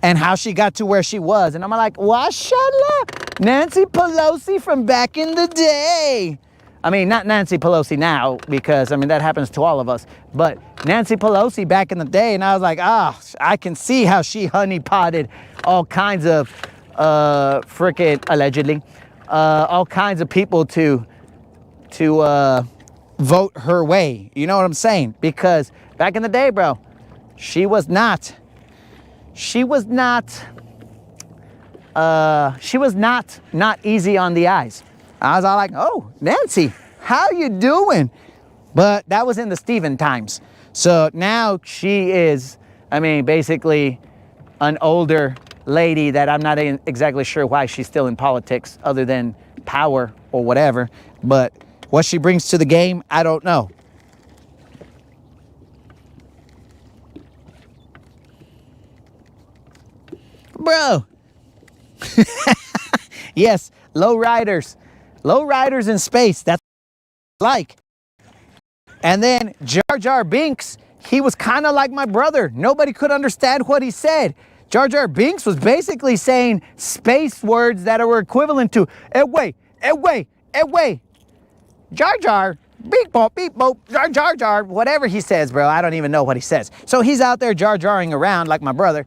and how she got to where she was. And I'm like, washallah, Nancy Pelosi from back in the day. I mean, not Nancy Pelosi now, because I mean, that happens to all of us, but Nancy Pelosi back in the day. And I was like, I can see how she honeypotted all kinds of, allegedly, all kinds of people to vote her way. You know what I'm saying? Because back in the day, bro, she was not easy on the eyes. I was all like, oh, Nancy, how you doing? But that was in the Stephen times. So now she is, I mean, basically an older lady that I'm not exactly sure why she's still in politics other than power or whatever. But what she brings to the game, I don't know. Bro. Yes, low riders in space. That's like. And then Jar Jar Binks, he was kind of like my brother. Nobody could understand what he said. Jar Jar Binks was basically saying space words that were equivalent to away. Jar Jar, beep boop, Jar Jar, whatever he says, bro. I don't even know what he says. So he's out there Jar Jarring around like my brother,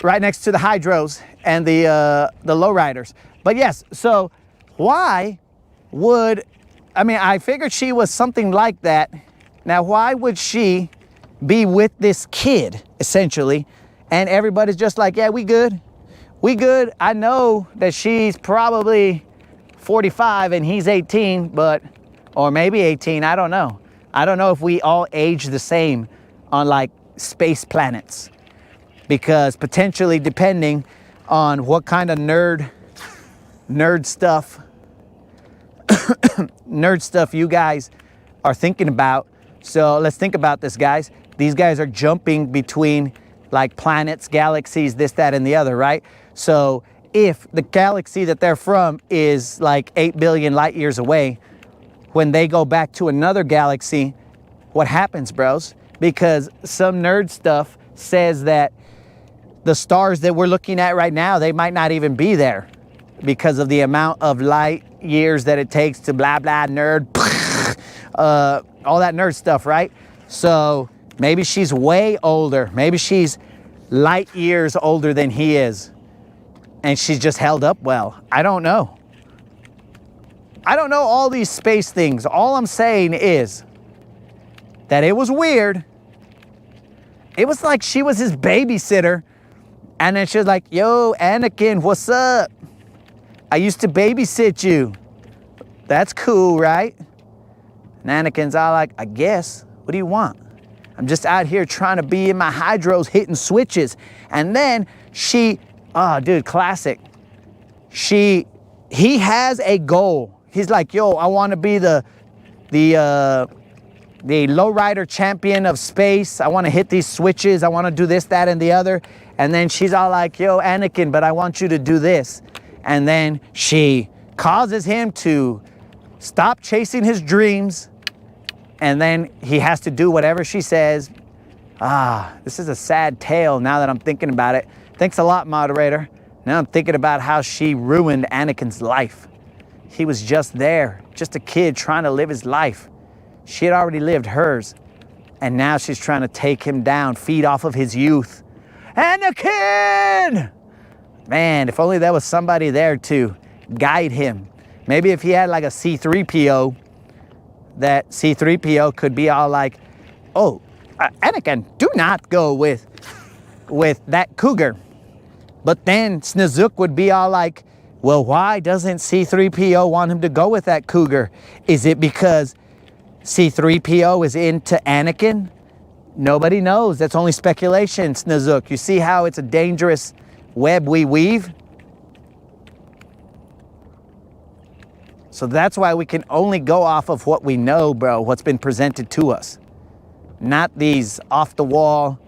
right next to the hydros and the lowriders. But yes, so why would, I mean, I figured she was something like that. Now, why would she be with this kid, essentially? And everybody's just like, yeah, we good. I know that she's probably 45 and he's 18, but, or maybe 18, I don't know. I don't know if we all age the same on like space planets, because potentially depending on what kind of nerd stuff you guys are thinking about. So let's think about this, guys. these guys are jumping between like planets, galaxies, this, that, and the other, right? So if the galaxy that they're from is like 8 billion light years away, when they go back to another galaxy, what happens, bros? Because some nerd stuff says that the stars that we're looking at right now, they might not even be there because of the amount of light years that it takes to blah, blah, nerd, all that nerd stuff, right? So maybe she's way older. Maybe she's light years older than he is. And she's just held up well. I don't know. I don't know all these space things. All I'm saying is that it was weird. It was like she was his babysitter. And then she was like, yo, Anakin, what's up? I used to babysit you. That's cool, right? And Anakin's all like, I guess. What do you want? I'm just out here trying to be in my hydros hitting switches. And then oh, dude, classic. He has a goal. He's like, yo, I want to be the lowrider champion of space. I want to hit these switches. I want to do this, that, and the other. And then she's all like, yo, Anakin, but I want you to do this. And then she causes him to stop chasing his dreams. And then he has to do whatever she says. This is a sad tale now that I'm thinking about it. Thanks a lot, moderator. Now I'm thinking about how she ruined Anakin's life. He was just there, just a kid trying to live his life. She had already lived hers. And now she's trying to take him down, feed off of his youth. Anakin! Man, if only there was somebody there to guide him. Maybe if he had like a C-3PO, that C-3PO could be all like, oh, Anakin, do not go with that cougar. But then Snozook would be all like, well, why doesn't C-3PO want him to go with that cougar? Is it because C-3PO is into Anakin? Nobody knows. That's only speculation, Snozook. You see how it's a dangerous web we weave? So that's why we can only go off of what we know, bro, what's been presented to us. Not these off-the-wall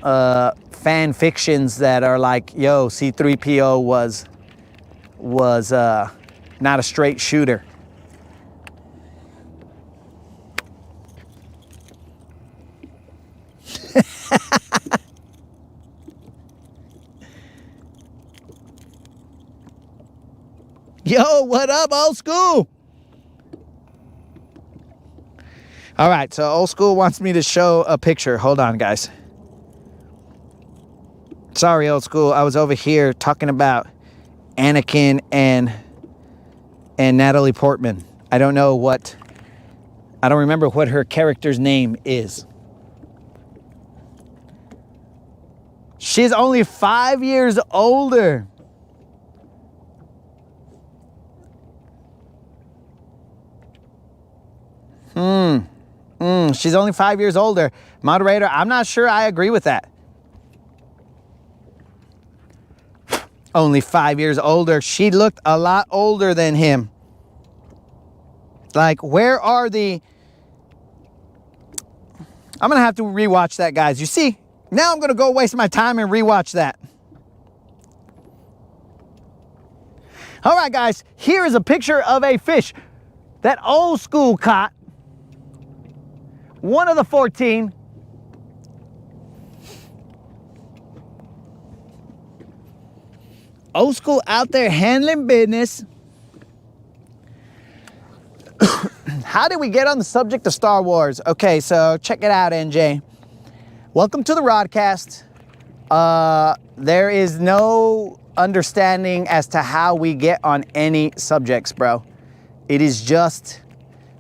fan fictions that are like, yo, C-3PO was not a straight shooter. Yo, what up, old school? All right, so old school wants me to show a picture. Hold on, guys. Sorry, old school. I was over here talking about Anakin and Natalie Portman. I don't remember what her character's name is. She's only 5 years older. She's only 5 years older. Moderator, I'm not sure I agree with that. Only 5 years older. She looked a lot older than him. Like, where are the... I'm going to have to rewatch that, guys. You see, now I'm going to go waste my time and rewatch that. All right, guys, here is a picture of a fish that old school caught. One of the 14. Old school out there handling business. How did we get on the subject of Star Wars? Okay, so check it out, NJ. Welcome to the Rodcast. There is no understanding as to how we get on any subjects, bro. It is just...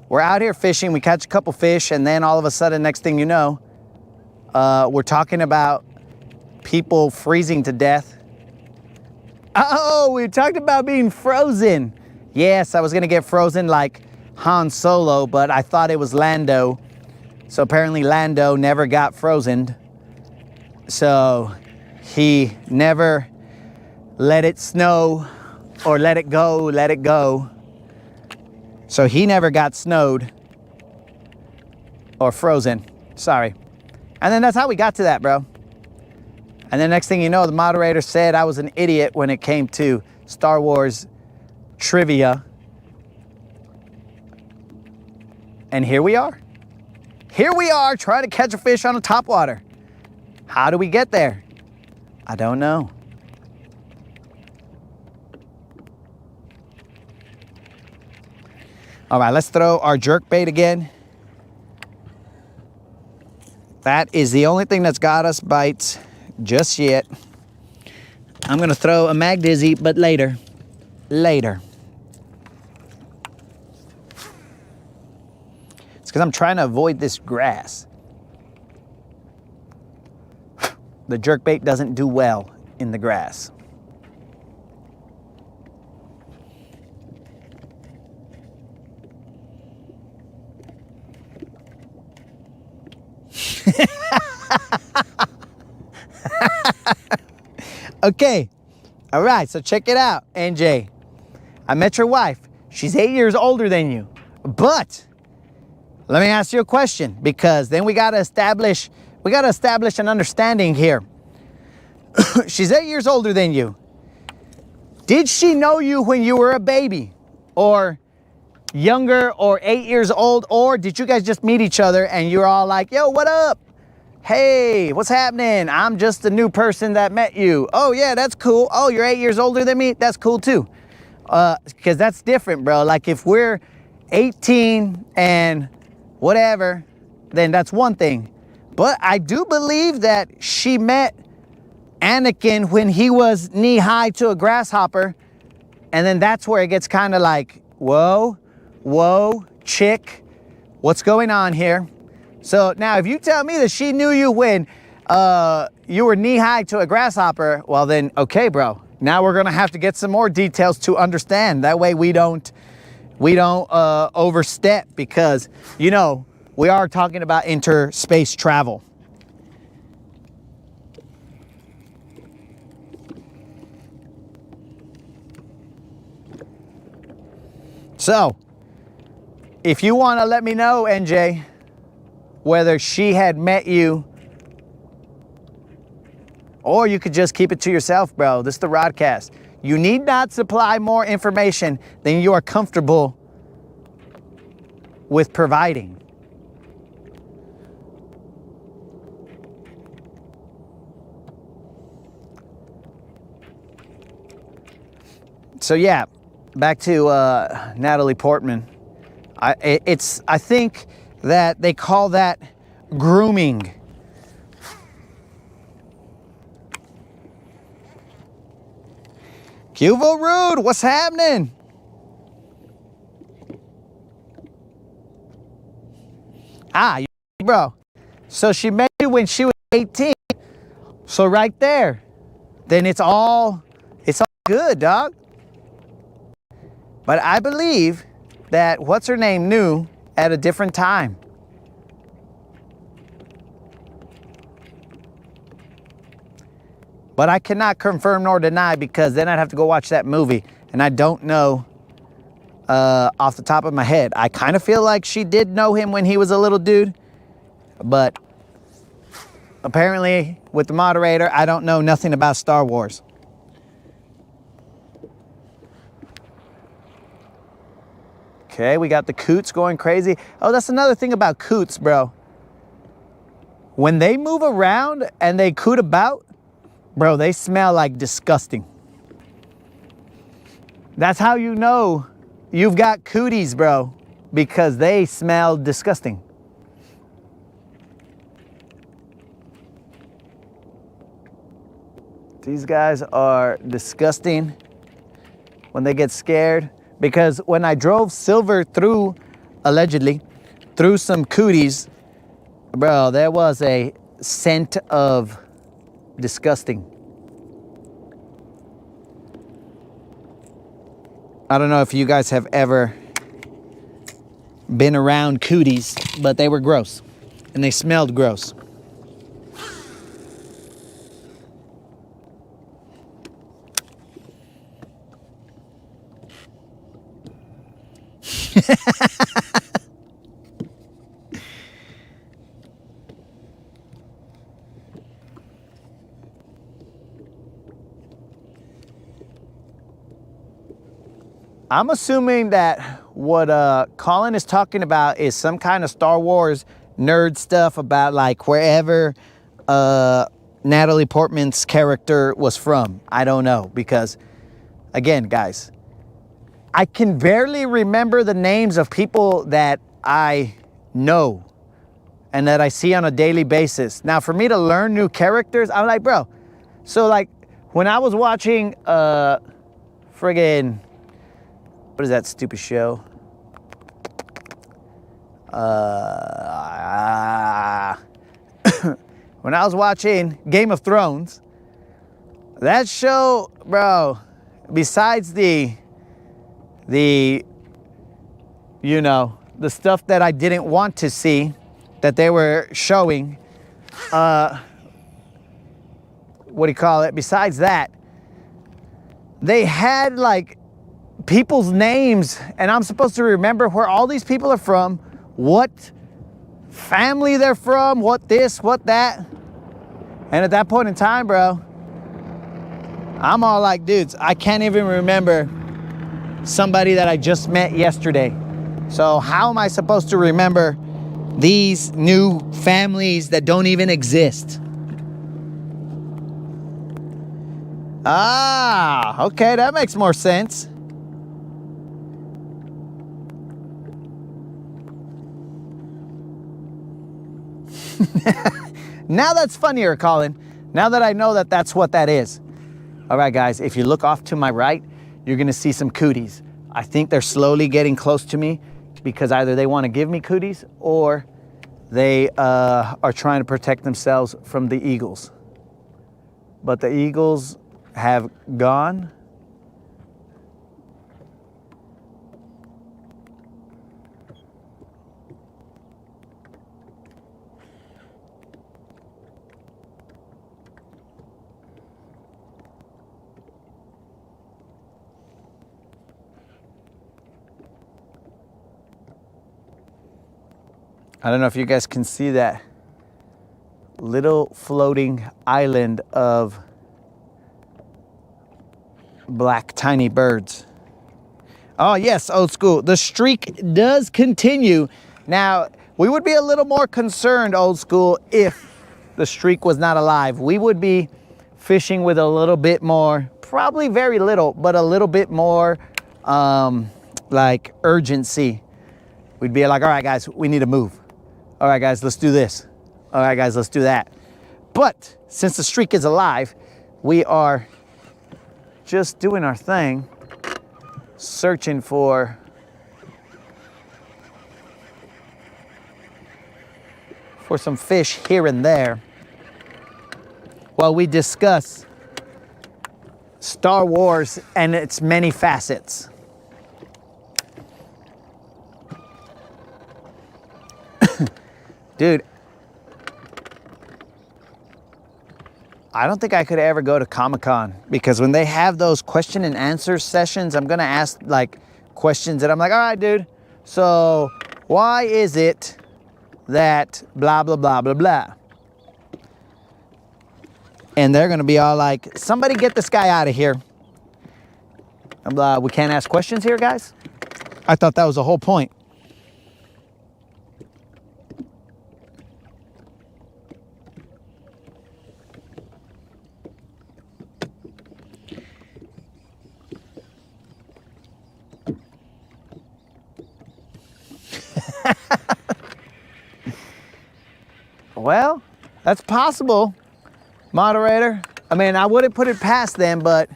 we're out here fishing, we catch a couple fish, and then all of a sudden, next thing you know, we're talking about people freezing to death. Oh, we talked about being frozen. Yes, I was gonna get frozen like Han Solo, but I thought it was Lando. So apparently Lando never got frozen. So he never let it snow or let it go. So he never got snowed or frozen. Sorry. And then that's how we got to that, bro. And then next thing you know, the moderator said I was an idiot when it came to Star Wars trivia. And here we are. Here we are trying to catch a fish on a topwater. How do we get there? I don't know. All right, let's throw our jerk bait again. That is the only thing that's got us bites just yet. I'm gonna throw a Mag Dizzy, but later. Later. It's because I'm trying to avoid this grass. The jerk bait doesn't do well in the grass. Okay, all right, so check it out, NJ. I met your wife. She's 8 years older than you. But let me ask you a question, because then we gotta establish an understanding here. She's 8 years older than you. Did she know you when you were a baby, or younger, or 8 years old, or did you guys just meet each other and you're all like, yo, what up? Hey, what's happening? I'm just a new person that met you. Oh yeah, that's cool. Oh, you're 8 years older than me? That's cool too. Because that's different, bro. Like if we're 18 and whatever, then that's one thing. But I do believe that she met Anakin when he was knee-high to a grasshopper. And then that's where it gets kind of like, whoa, chick, what's going on here? So now if you tell me that she knew you when you were knee-high to a grasshopper, well then, okay, bro. Now we're gonna have to get some more details to understand. That way we don't overstep, because, you know, we are talking about interspace travel. So, if you want to let me know, NJ, whether she had met you, or you could just keep it to yourself, bro. This is the Rodcast. You need not supply more information than you are comfortable with providing. So yeah, back to Natalie Portman. I think that they call that grooming. Cuvo Rude, what's happening? Ah, bro. So she met you when she was 18. So right there, then it's all good, dog. But I believe that what's her name knew at a different time. But I cannot confirm nor deny, because then I'd have to go watch that movie, and I don't know off the top of my head. I kind of feel like she did know him when he was a little dude, but apparently with the moderator, I don't know nothing about Star Wars. Okay, we got the coots going crazy. Oh, that's another thing about coots, bro. When they move around and they coot about, bro, they smell like disgusting. That's how you know you've got cooties, bro, because they smell disgusting. These guys are disgusting when they get scared. Because when I drove Silver through, allegedly, through some cooties, bro, there was a scent of disgusting. I don't know if you guys have ever been around cooties, but they were gross. And they smelled gross. I'm assuming that what Colin is talking about is some kind of Star Wars nerd stuff about like wherever Natalie Portman's character was from. I don't know, because again, guys, I can barely remember the names of people that I know and that I see on a daily basis. Now, for me to learn new characters, I'm like, bro. So like when I was watching friggin', what is that stupid show? When I was watching Game of Thrones, that show, bro, besides the you know, the stuff that I didn't want to see that they were showing, what do you call it? Besides that, they had like people's names, and I'm supposed to remember where all these people are from, what family they're from, what this, what that. And at that point in time, bro, I'm all like, dudes, I can't even remember somebody that I just met yesterday. So how am I supposed to remember these new families that don't even exist? Ah, okay, that makes more sense. Now that's funnier, Colin. Now that I know that that's what that is. All right, guys, if you look off to my right, you're gonna see some cooties. I think they're slowly getting close to me because either they want to give me cooties or they are trying to protect themselves from the eagles. But the eagles have gone. I don't know if you guys can see that little floating island of black tiny birds. Oh yes, old school. The streak does continue. Now, we would be a little more concerned, old school, if the streak was not alive. We would be fishing with a little bit more, probably very little, but a little bit more like urgency. We'd be like, all right, guys, we need to move. All right, guys, let's do this. All right, guys, let's do that. But since the streak is alive, we are just doing our thing, searching for some fish here and there while we discuss Star Wars and its many facets. Dude, I don't think I could ever go to Comic-Con because when they have those question and answer sessions, I'm gonna ask like questions that I'm like, all right, dude, so why is it that blah, blah, blah, blah, blah? And they're gonna be all like, somebody get this guy out of here. I'm like, we can't ask questions here, guys? I thought that was the whole point. Well, that's possible, moderator. I mean, I wouldn't put it past them, but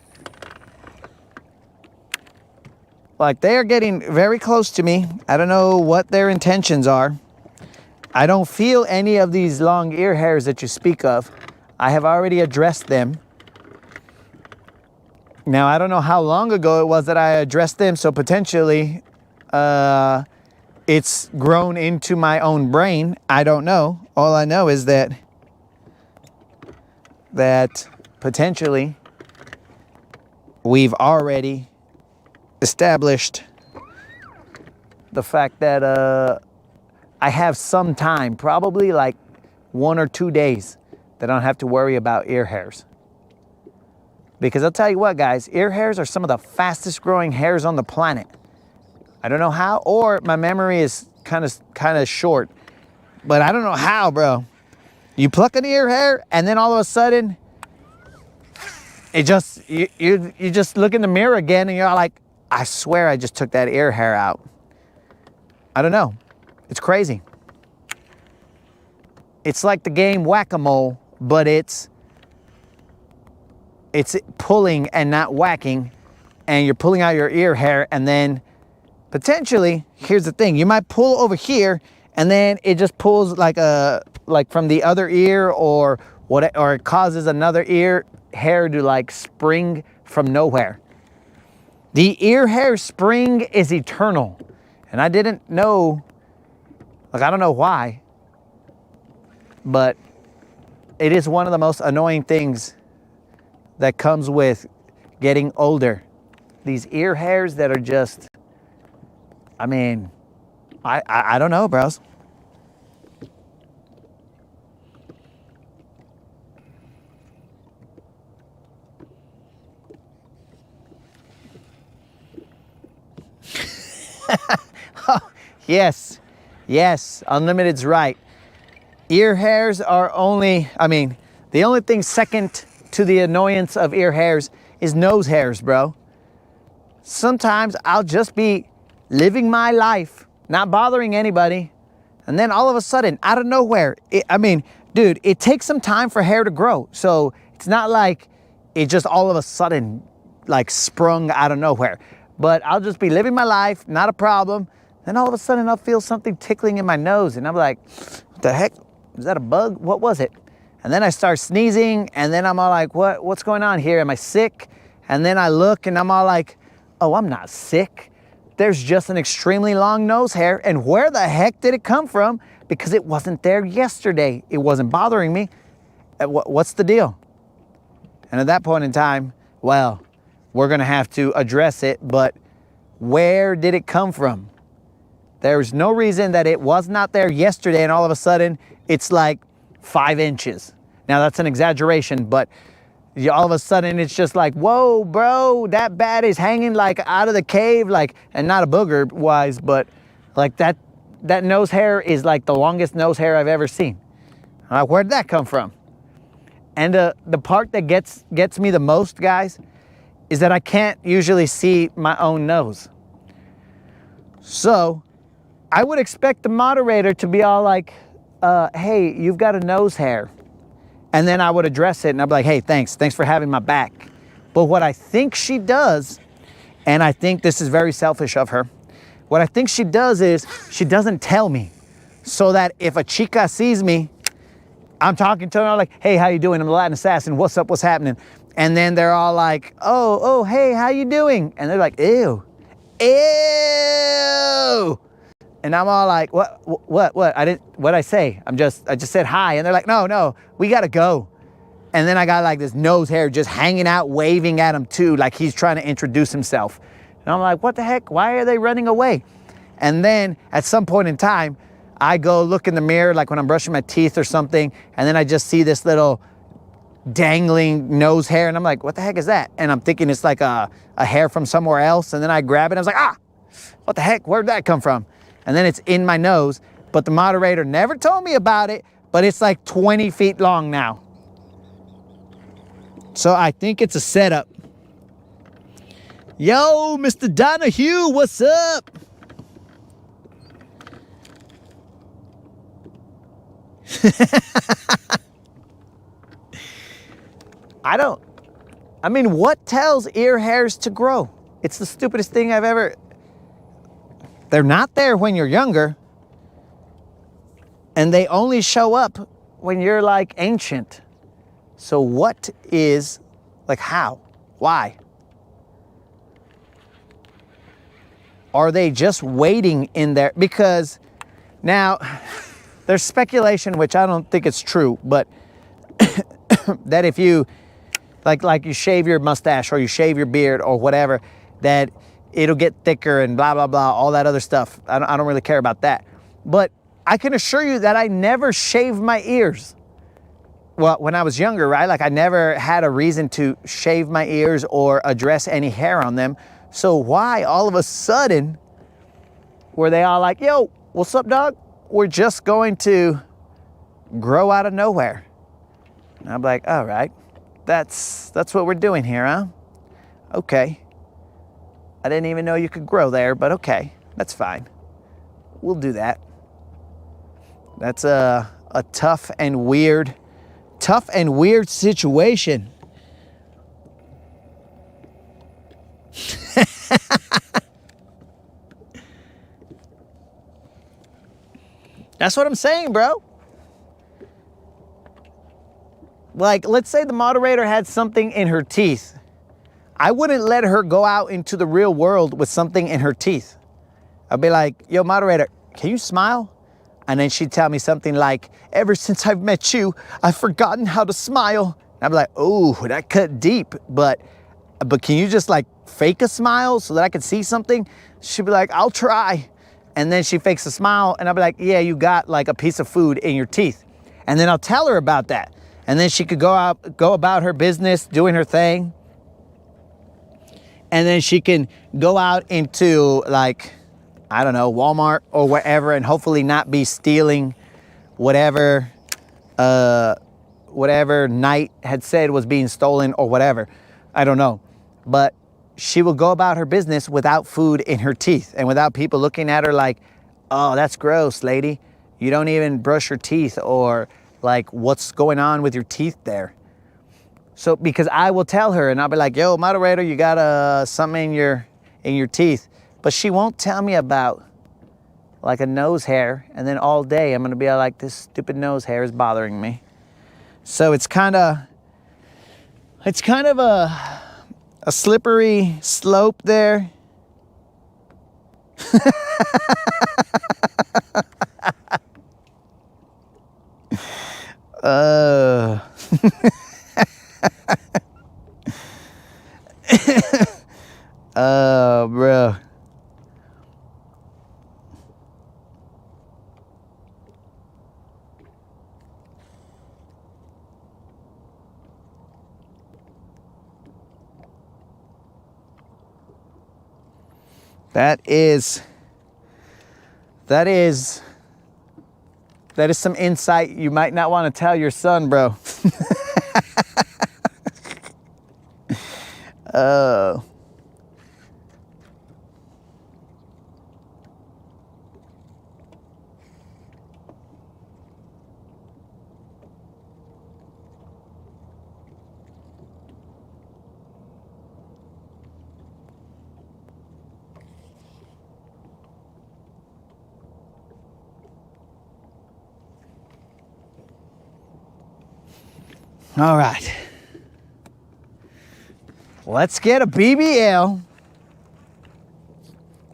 like they are getting very close to me. I don't know what their intentions are. I don't feel any of these long ear hairs that you speak of. I have already addressed them. Now, I don't know how long ago it was that I addressed them, so potentially it's grown into my own brain. I don't know. All I know is that potentially we've already established the fact that I have some time, probably like 1 or 2 days, that I don't have to worry about ear hairs. Because I'll tell you what, guys, ear hairs are some of the fastest growing hairs on the planet. I don't know how, or my memory is kind of short, but I don't know how, bro. You pluck an ear hair and then all of a sudden, it just, you just look in the mirror again and you're like, I swear I just took that ear hair out. I don't know. It's crazy. It's like the game Whack-A-Mole, but it's pulling and not whacking, and you're pulling out your ear hair, and then potentially, here's the thing, you might pull over here and then it just pulls like from the other ear, or it causes another ear hair to like spring from nowhere. The ear hair spring is eternal, and I didn't know, like, I don't know why, but it is one of the most annoying things that comes with getting older. These ear hairs that are just, I mean, I don't know, bros. Oh, yes, Unlimited's right. Ear hairs are only, the only thing second to the annoyance of ear hairs is nose hairs, bro. Sometimes I'll just be living my life, not bothering anybody, and then all of a sudden, out of nowhere, dude, it takes some time for hair to grow. So it's not like it just all of a sudden like sprung out of nowhere. But I'll just be living my life, not a problem. Then all of a sudden I'll feel something tickling in my nose, and I'm like, what the heck? Is that a bug? What was it? And then I start sneezing, and then I'm all like, what's going on here? Am I sick? And then I look and I'm all like, oh, I'm not sick. There's just an extremely long nose hair, and where the heck did it come from? Because it wasn't there yesterday. It wasn't bothering me. What's the deal? And at that point in time, well, we're gonna have to address it, but where did it come from? There's no reason that it was not there yesterday and all of a sudden it's like 5 inches. Now that's an exaggeration, but all of a sudden it's just like, whoa, bro, that bat is hanging like out of the cave, like, and not a booger wise, but like that nose hair is like the longest nose hair I've ever seen. Where'd that come from? And the part that gets me the most, guys, is that I can't usually see my own nose. So I would expect the moderator to be all like, hey, you've got a nose hair. And then I would address it and I'd be like, hey, thanks for having my back. But what I think she does, and I think this is very selfish of her, what I think she does is she doesn't tell me, so that if a chica sees me, I'm talking to her, I'm like, hey, how you doing? I'm the Latin Assassin. What's up? What's happening? And then they're all like, oh, hey, how you doing? And they're like, ew. And I'm all like, what? What'd I say? I just said hi. And they're like, no, we gotta go. And then I got like this nose hair just hanging out, waving at him too, like he's trying to introduce himself. And I'm like, what the heck? Why are they running away? And then at some point in time, I go look in the mirror, like when I'm brushing my teeth or something, and then I just see this little dangling nose hair, and I'm like, what the heck is that? And I'm thinking it's like a hair from somewhere else, and then I grab it, and I was like, what the heck? Where'd that come from? And then it's in my nose, but the moderator never told me about it, but it's like 20 feet long now. So I think it's a setup. Yo, Mr. Donahue, what's up? What tells ear hairs to grow? It's the stupidest thing I've ever... They're not there when you're younger, and they only show up when you're like ancient. So what is, like, how? Why? Are they just waiting in there? Because now there's speculation, which I don't think it's true, but that if you like you shave your mustache or you shave your beard or whatever, that it'll get thicker and blah, blah, blah, all that other stuff. I don't really care about that. But I can assure you that I never shave my ears. well, when I was younger, right? Like I never had a reason to shave my ears or address any hair on them. So why all of a sudden were they all like, yo, what's up, dog? We're just going to grow out of nowhere. And I'm like, all right, that's what we're doing here, huh? Okay. I didn't even know you could grow there, but okay, that's fine. We'll do that. That's a tough and weird situation. That's what I'm saying, bro. Like, let's say the moderator had something in her teeth. I wouldn't let her go out into the real world with something in her teeth. I'd be like, yo, moderator, can you smile? And then she'd tell me something like, ever since I've met you, I've forgotten how to smile. And I'd be like, oh, that cut deep. But can you just like fake a smile so that I could see something? She'd be like, I'll try. And then she fakes a smile and I'll be like, yeah, you got like a piece of food in your teeth. And then I'll tell her about that. And then she could go about her business, doing her thing. And then she can go out into like, I don't know, Walmart or wherever, and hopefully not be stealing whatever Knight had said was being stolen or whatever. I don't know. But she will go about her business without food in her teeth and without people looking at her like, oh, that's gross, lady. You don't even brush your teeth, or like, what's going on with your teeth there? So, because I will tell her and I'll be like, yo, moderator, you got something in your teeth. But she won't tell me about like a nose hair. And then all day I'm gonna be like, this stupid nose hair is bothering me. So it's kind of a slippery slope there. Oh, bro. That is some insight you might not want to tell your son, bro. Oh. All right. Let's get a BBL.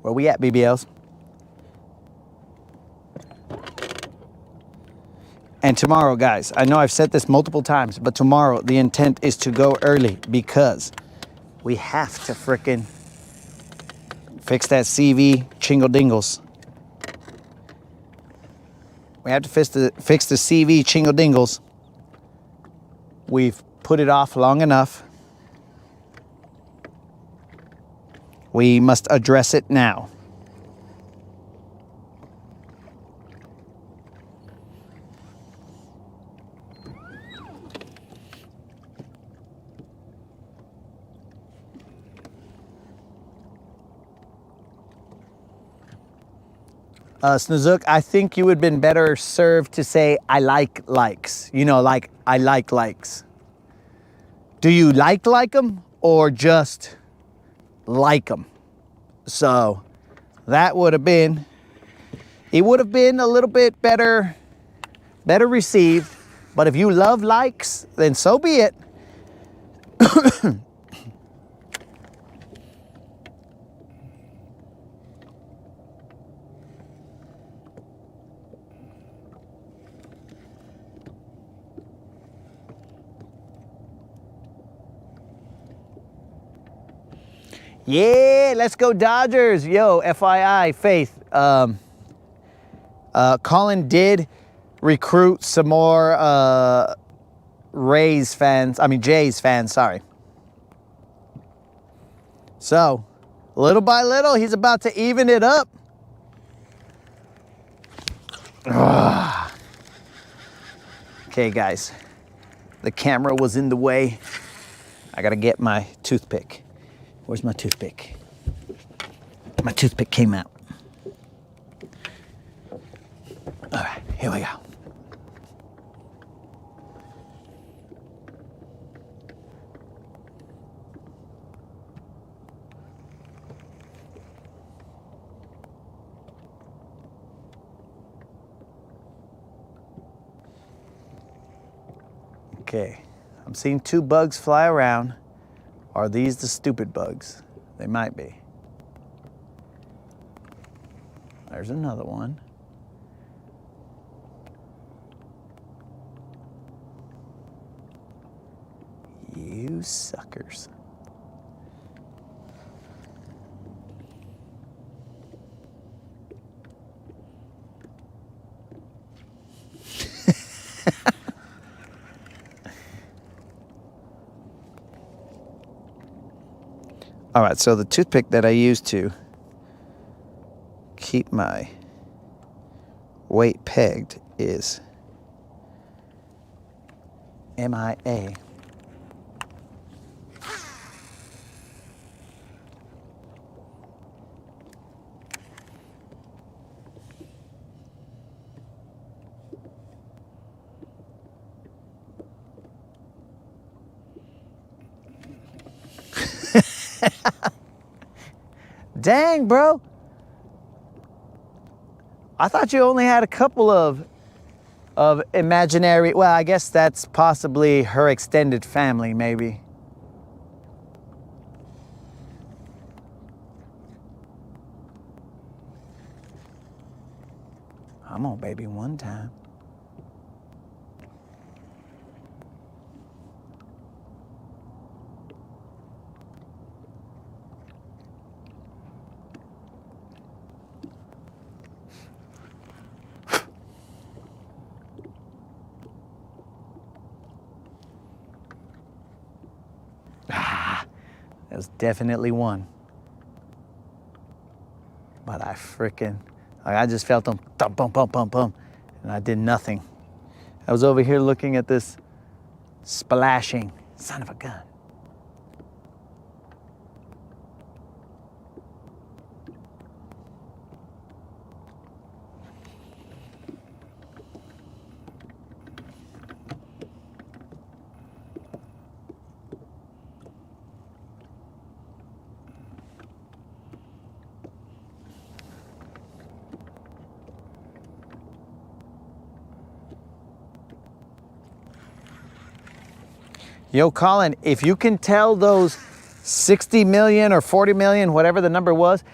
Where we at, BBLs? And tomorrow, guys, I know I've said this multiple times, but tomorrow the intent is to go early because we have to frickin' fix that CV chingle dingles. We have to fix the CV chingle dingles. We've put it off long enough. We must address it now. Snozook, I think you would have been better served to say, I like likes. You know, like, I like likes. Do you like them or just like them? So that would have been, it would have been a little bit better received. But if you love likes, then so be it. Yeah, let's go Dodgers. Yo, FYI, Faith, Colin did recruit some more Jays fans, sorry. So, little by little, he's about to even it up. Okay, guys. The camera was in the way. I gotta get my toothpick. Where's my toothpick? My toothpick came out. All right, here we go. Okay, I'm seeing 2 bugs fly around. Are these the stupid bugs? They might be. There's another one. You suckers. All right, so the toothpick that I use to keep my weight pegged is MIA. Dang, bro. I thought you only had a couple of imaginary, well, I guess that's possibly her extended family, maybe. I'm on baby one time. That was definitely one. But I just felt them thump, bump, bump, bump, bump, and I did nothing. I was over here looking at this splashing son of a gun. Yo, Colin, if you can tell those 60 million or 40 million, whatever the number was,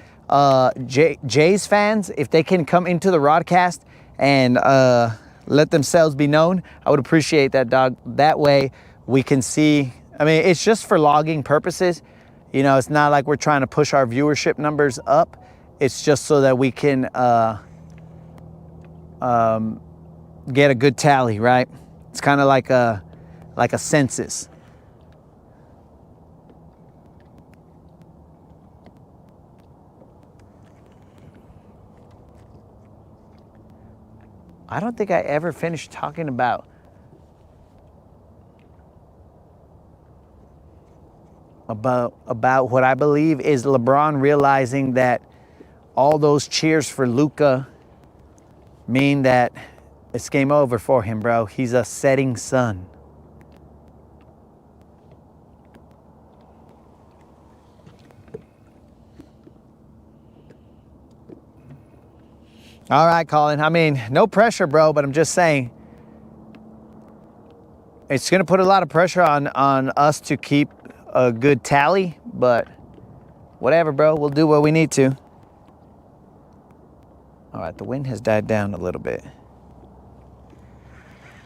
Jays fans, if they can come into the broadcast and let themselves be known, I would appreciate that, dog. That way we can see. I mean, it's just for logging purposes. You know, it's not like we're trying to push our viewership numbers up. It's just so that we can get a good tally, right? It's kind of like a census. I don't think I ever finished talking about what I believe is LeBron realizing that all those cheers for Luka mean that it's game over for him, bro. He's a setting sun. All right, Colin. I mean, no pressure, bro, but I'm just saying it's going to put a lot of pressure on us to keep a good tally, but whatever, bro. We'll do what we need to. All right, the wind has died down a little bit.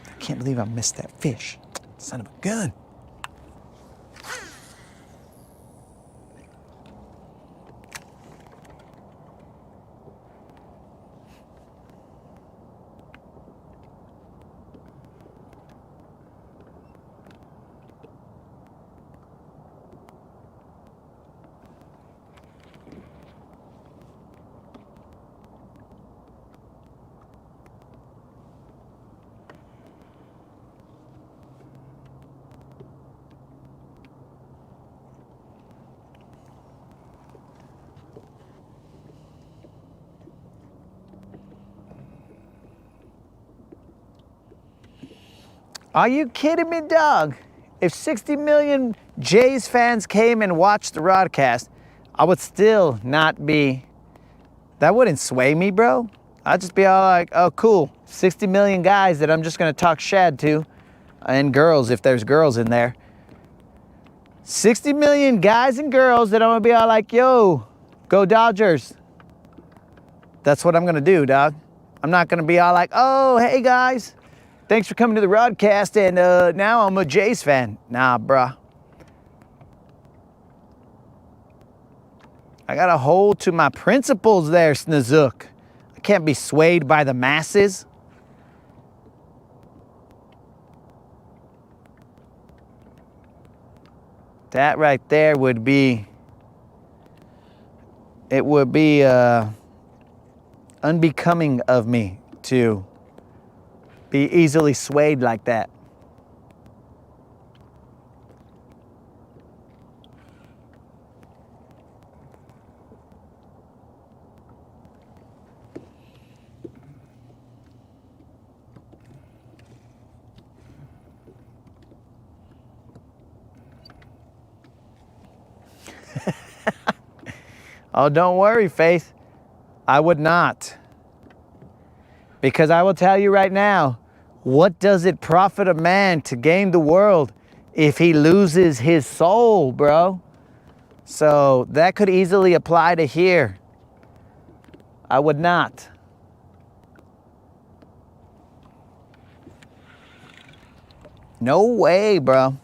I can't believe I missed that fish. Son of a gun. Are you kidding me, dog? If 60 million Jays fans came and watched the broadcast, I would still not be, that wouldn't sway me, bro. I'd just be all like, oh, cool. 60 million guys that I'm just gonna talk shad to, and girls if there's girls in there. 60 million guys and girls that I'm gonna be all like, yo, go Dodgers. That's what I'm gonna do, dog. I'm not gonna be all like, oh, hey guys, thanks for coming to the broadcast, and now I'm a Jays fan. Nah, bruh. I gotta hold to my principles there, Snazook. I can't be swayed by the masses. That right there would be, it would be unbecoming of me to be easily swayed like that. Oh, don't worry, Faith. I would not. Because I will tell you right now, what does it profit a man to gain the world if he loses his soul, bro? So that could easily apply to here. I would not. No way, bro.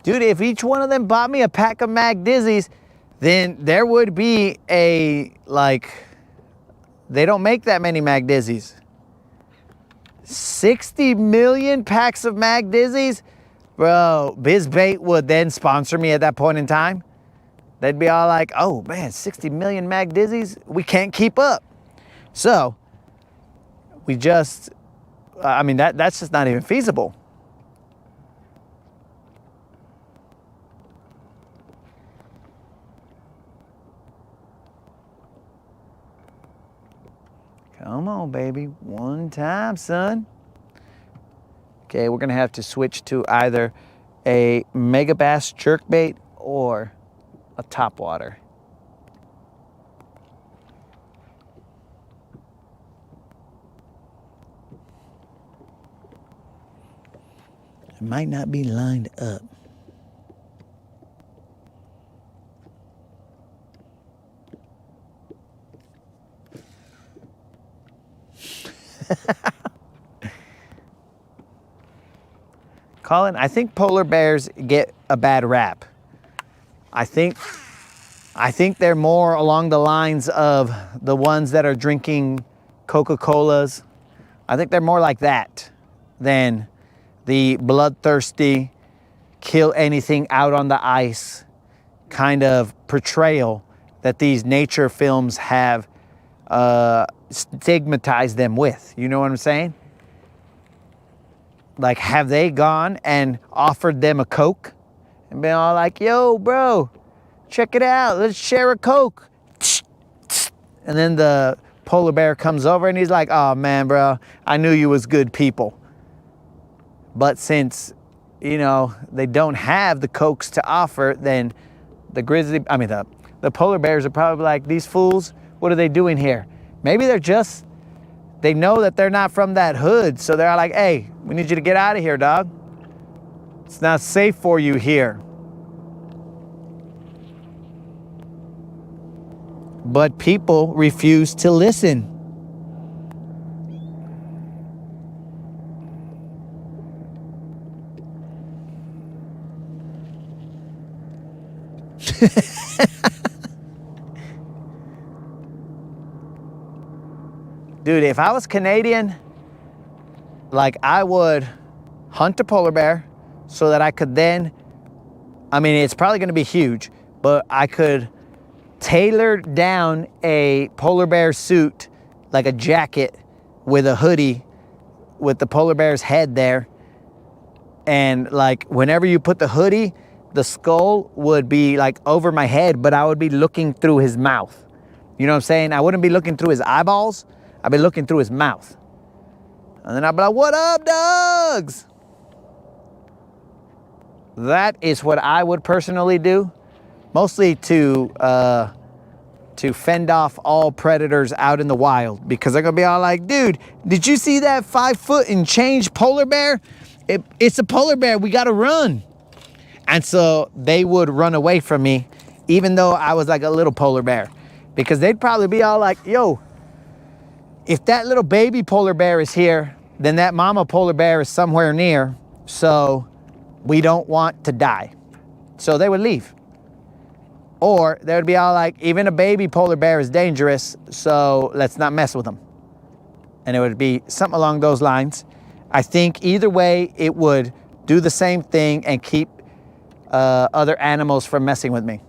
Dude, if each one of them bought me a pack of Mac Dizzies, then there would be a, like, they don't make that many Mac Dizzies. 60 million packs of Mac Dizzies? Bro, BizBait would then sponsor me at that point in time. They'd be all like, oh man, 60 million Mac Dizzies? We can't keep up. So, we just, I mean, that's just not even feasible. Come on, baby. One time, son. Okay, we're going to have to switch to either a Mega Bass jerkbait or a topwater. It might not be lined up. Colin, I think polar bears get a bad rap. I think they're more along the lines of the ones that are drinking Coca-Colas. I think they're more like that than the bloodthirsty, kill anything out on the ice kind of portrayal that these nature films have stigmatized them with. You know what I'm saying? Like, have they gone and offered them a Coke and been all like, yo, bro, check it out, let's share a Coke. And then the polar bear comes over and he's like, oh man, bro, I knew you was good people. But since, you know, they don't have the Cokes to offer, then the polar bears are probably like, these fools, what are they doing here? Maybe they know that they're not from that hood, so they're like, hey, we need you to get out of here, dog. It's not safe for you here. But people refuse to listen. Dude, if I was Canadian, like, I would hunt a polar bear so that I could then, I mean, it's probably going to be huge, but I could tailor down a polar bear suit, like a jacket, with a hoodie with the polar bear's head there. And like whenever you put the hoodie, the skull would be like over my head, but I would be looking through his mouth. You know what I'm saying? I wouldn't be looking through his eyeballs. I'd be looking through his mouth. And then I'd be like, what up, dogs? That is what I would personally do. Mostly to fend off all predators out in the wild. Because they're going to be all like, dude, did you see that 5 foot and change polar bear? It's a polar bear. We got to run. And so they would run away from me, even though I was like a little polar bear. Because they'd probably be all like, yo, if that little baby polar bear is here, then that mama polar bear is somewhere near. So we don't want to die. So they would leave. Or they would be all like, even a baby polar bear is dangerous, so let's not mess with them. And it would be something along those lines. I think either way, it would do the same thing and keep other animals from messing with me.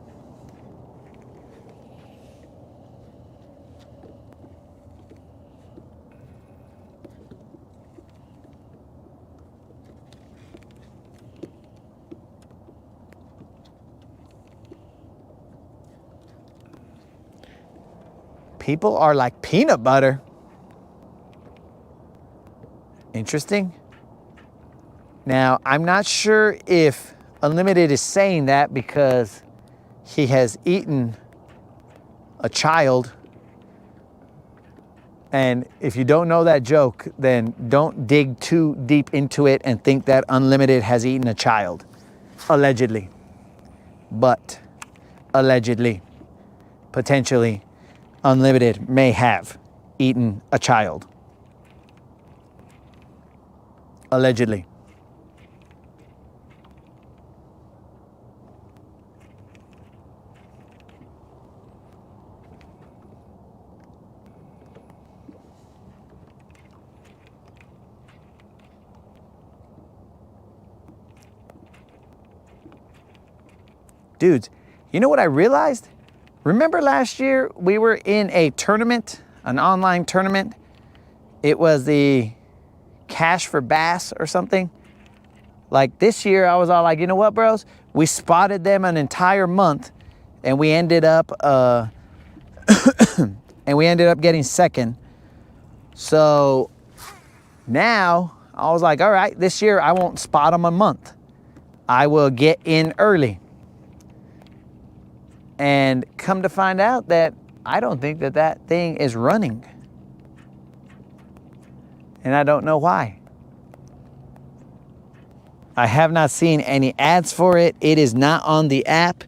People are like peanut butter. Interesting. Now, I'm not sure if Unlimited is saying that because he has eaten a child. And if you don't know that joke, then don't dig too deep into it and think that Unlimited has eaten a child. Allegedly. But allegedly, potentially, Unlimited may have eaten a child. Allegedly. Dudes, you know what I realized? Remember last year we were in a tournament, an online tournament? It was the Cash for Bass or something. Like this year I was all like, you know what, bros? We spotted them an entire month and we ended up getting second. So now I was like, all right, this year I won't spot them a month. I will get in early. And come to find out that I don't think that that thing is running. And I don't know why. I have not seen any ads for it. It is not on the app.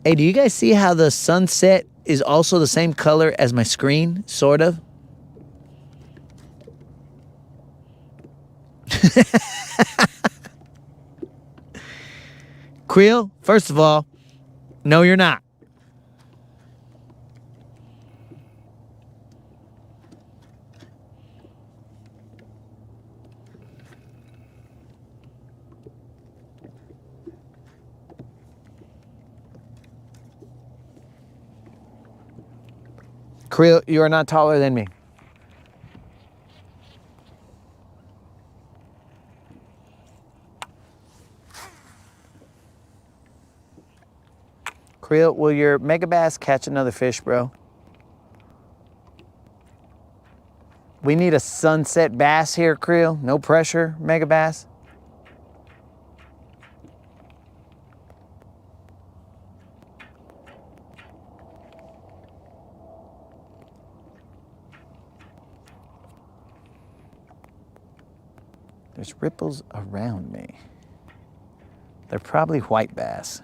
Hey, do you guys see how the sunset is also the same color as my screen, sort of? Creel, first of all, no, you're not. Creel, you are not taller than me. Creel, will your mega bass catch another fish, bro? We need a sunset bass here, Creel. No pressure, mega bass. There's ripples around me. They're probably white bass.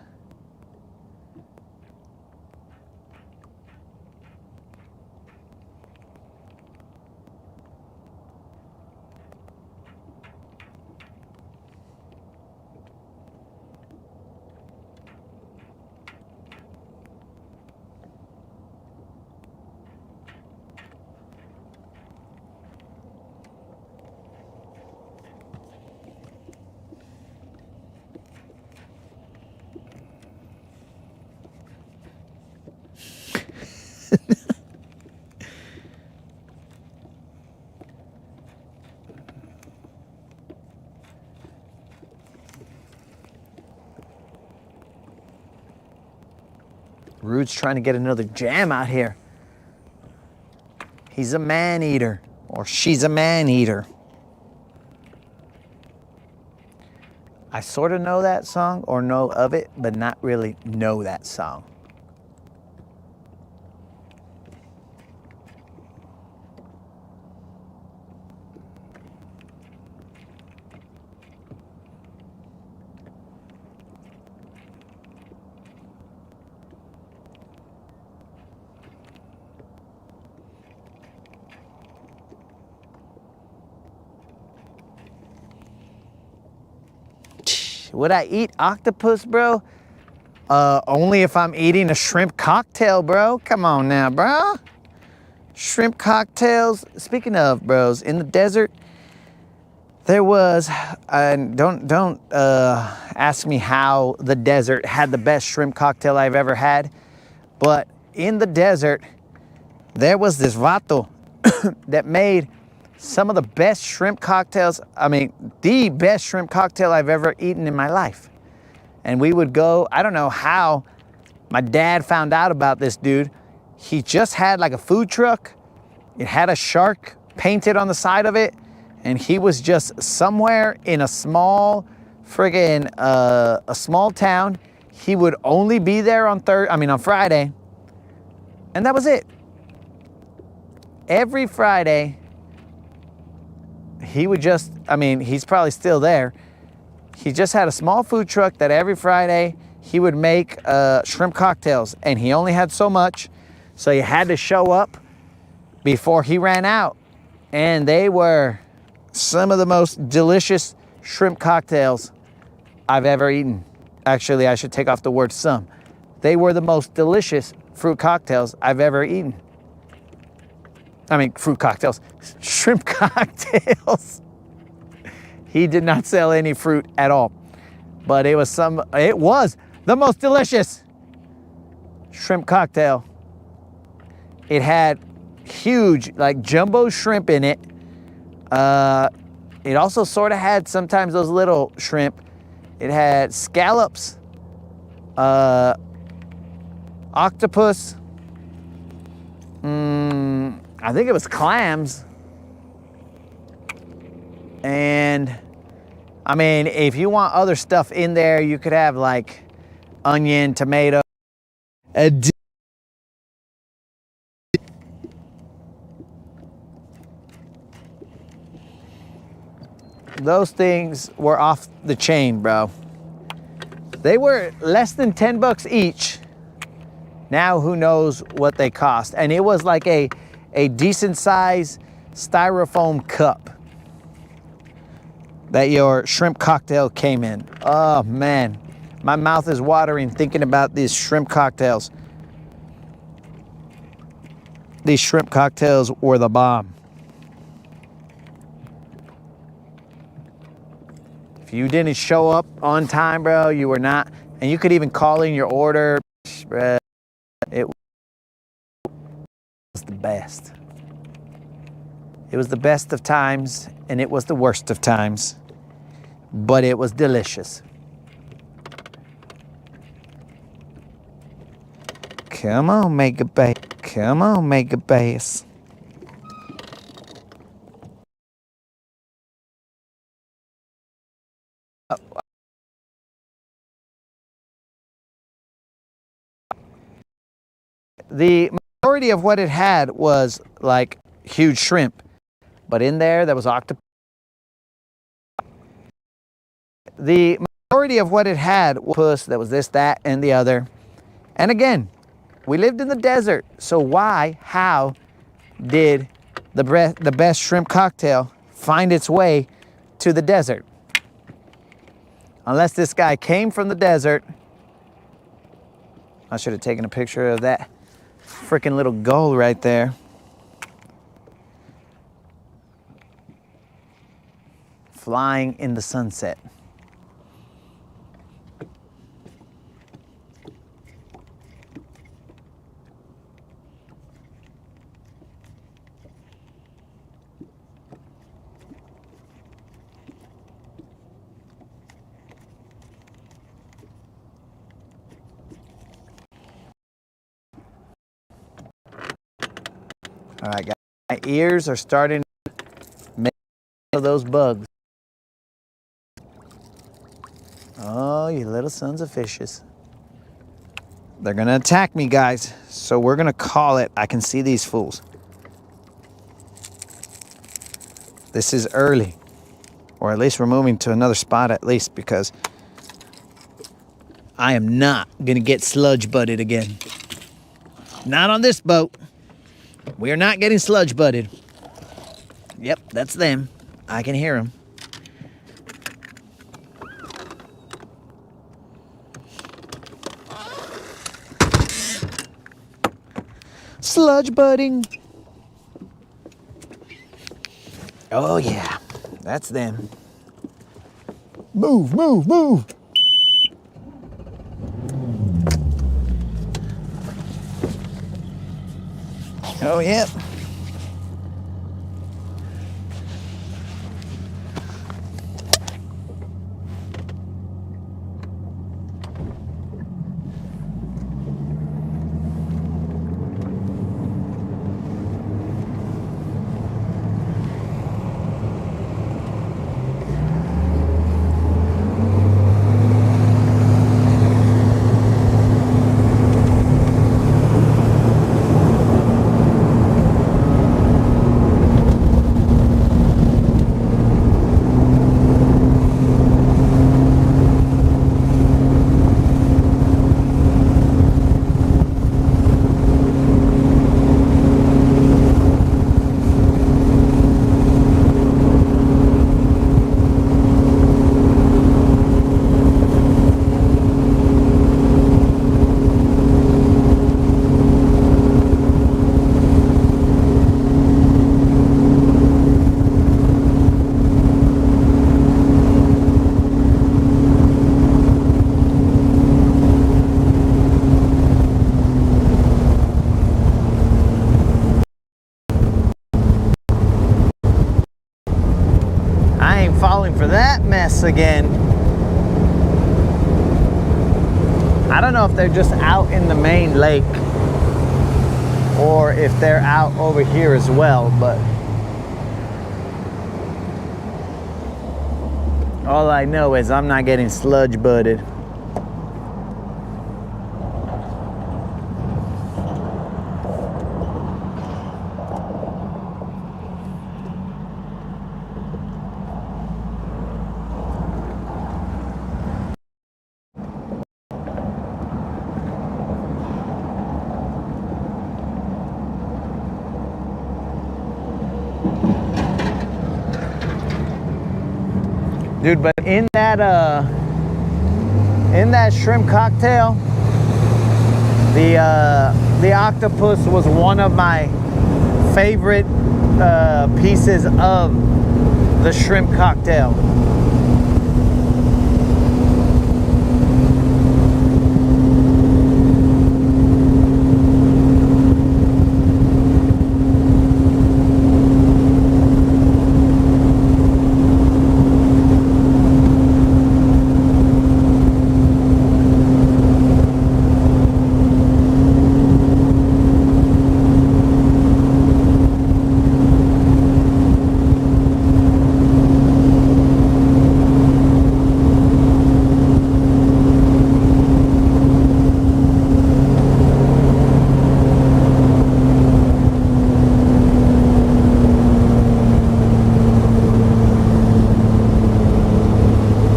Rude's trying to get another jam out here. He's a man-eater, or she's a man-eater. I sort of know that song, or know of it, but not really know that song. Would I eat octopus, bro? Only if I'm eating a shrimp cocktail, bro. Come on now, bro. Shrimp cocktails. Speaking of, bros, in the desert, there was, don't ask me how the desert had the best shrimp cocktail I've ever had, but in the desert, there was this vato that made some of the best shrimp cocktails. I mean, the best shrimp cocktail I've ever eaten in my life. And we would go, I don't know how my dad found out about this dude. He just had like a food truck. It had a shark painted on the side of it. And he was just somewhere in a small friggin', a small town. He would only be there on Friday. And that was it. Every Friday, he would just, he's probably still there. He just had a small food truck that every Friday he would make shrimp cocktails, and he only had so much, so you had to show up before he ran out. And they were some of the most delicious shrimp cocktails I've ever eaten. Actually, I should take off the word some. They were the most delicious fruit cocktails I've ever eaten. Fruit cocktails, shrimp cocktails. He did not sell any fruit at all, but it was the most delicious shrimp cocktail. It had huge, like jumbo shrimp in it. It also sort of had sometimes those little shrimp. It had scallops, octopus, I think it was clams. And if you want other stuff in there, you could have like onion, tomato. Those things were off the chain, bro. They were less than 10 bucks each. Now who knows what they cost. And it was like a decent size styrofoam cup that your shrimp cocktail came in. Oh man, my mouth is watering thinking about these shrimp cocktails. These shrimp cocktails were the bomb. If you didn't show up on time, bro, you were not, and you could even call in your order, bro. It was the best. It was the best of times, and it was the worst of times, but it was delicious. Come on, make a bass. Come on, make a bass. The majority of what it had was like huge shrimp, but in there was octopus. The majority of what it had was that was this, that, and the other. And again, we lived in the desert, so how did the best shrimp cocktail find its way to the desert? Unless this guy came from the desert. I should have taken a picture of that freaking little gull right there. Flying in the sunset. All right, guys. My ears are starting to make those bugs. Oh, you little sons of fishes. They're gonna attack me, guys. So we're gonna call it. I can see these fools. This is early. Or at least we're moving to another spot at least, because I am not gonna get sludge butted again. Not on this boat. We are not getting sludge butted. Yep, that's them. I can hear them. Sludge butting. Oh yeah, that's them. Move, move, move. Oh yeah. Falling for that mess again. I don't know if they're just out in the main lake or if they're out over here as well, but all I know is I'm not getting sludge butted. Dude, but in that shrimp cocktail, the octopus was one of my favorite pieces of the shrimp cocktail.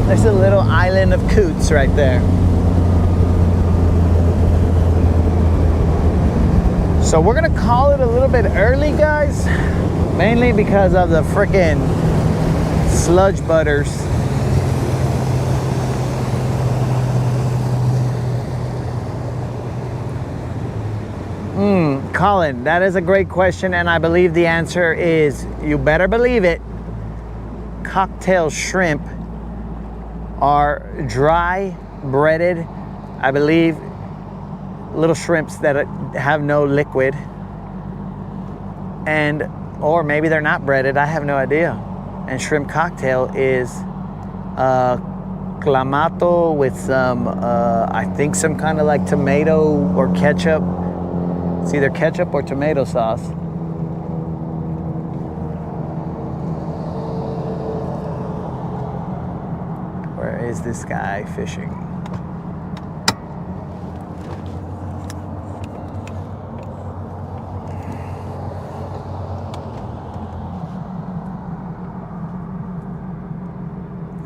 There's a little island of coots right there. So we're gonna call it a little bit early, guys, mainly because of the frickin' sludge butters. Colin, that is a great question, and I believe the answer is, you better believe it, cocktail shrimp are dry breaded, I believe, little shrimps that have no liquid, and or maybe they're not breaded, I have no idea. And shrimp cocktail is clamato with some I think some kind of like tomato or ketchup. It's either ketchup or tomato sauce. is this guy fishing?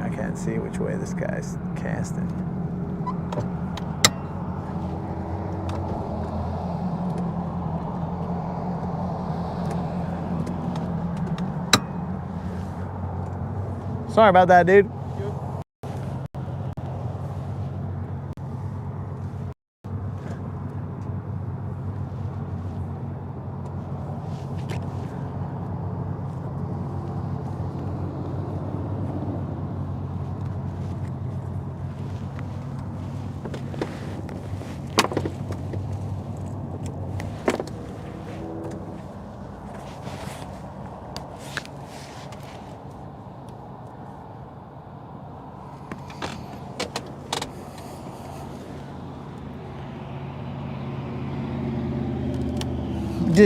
I can't see which way this guy's casting. Sorry about that, dude.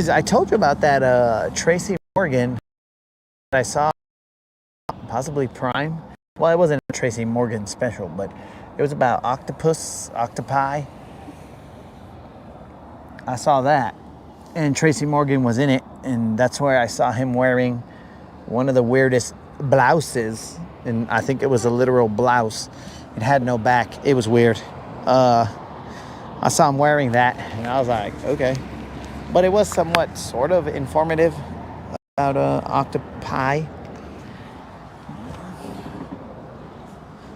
I told you about that Tracy Morgan that I saw, possibly Prime. Well, it wasn't a Tracy Morgan special, but it was about octopi. I saw that, and Tracy Morgan was in it, and that's where I saw him wearing one of the weirdest blouses, and I think it was a literal blouse. It had no back. It was weird. I saw him wearing that, and I was like, okay. But it was somewhat sort of informative about octopi.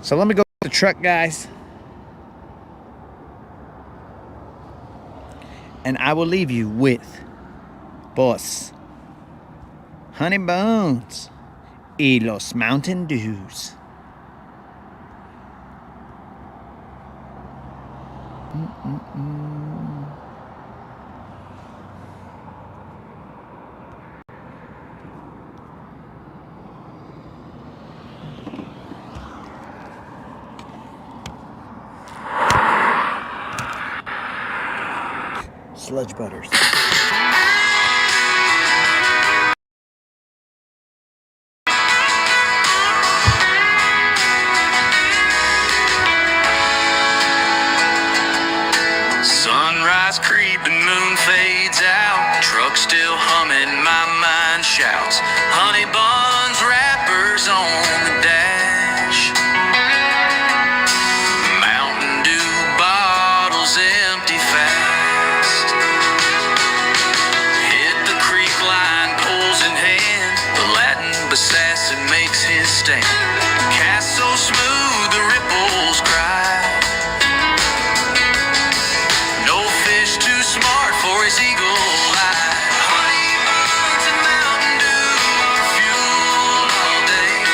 So let me go to the truck, guys. And I will leave you with Boss Honey Bones y los Mountain Dews. Sludge butters.
Sunrise creeping, moon fades out. Truck still humming, my mind shouts. Honey buns, wrappers on the dash. Mountain Dew bottles empty fast. Hit the creek line, poles in hand. The Latin assassin makes his stand. Cast so smooth the ripples cry. No fish too smart for his eagle eye. Honey buns and Mountain Dew are fuel all day.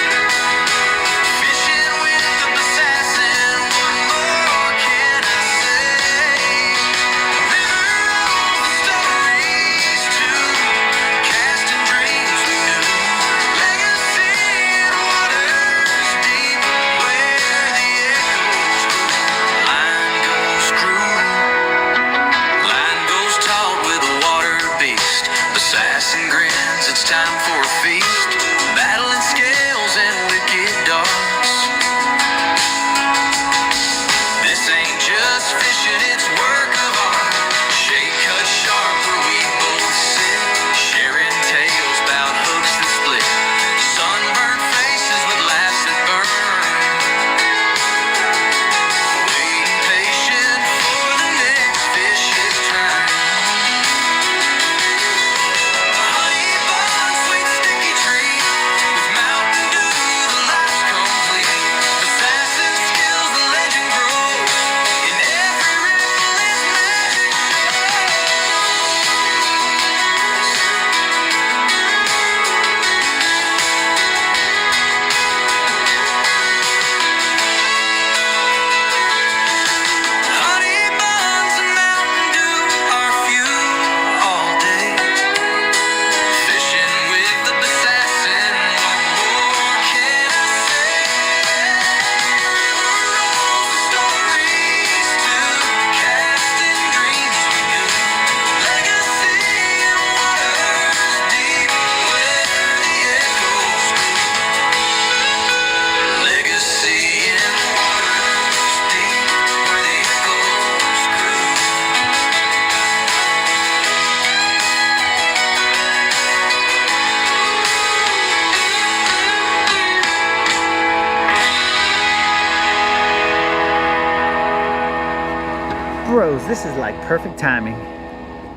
Because this is like perfect timing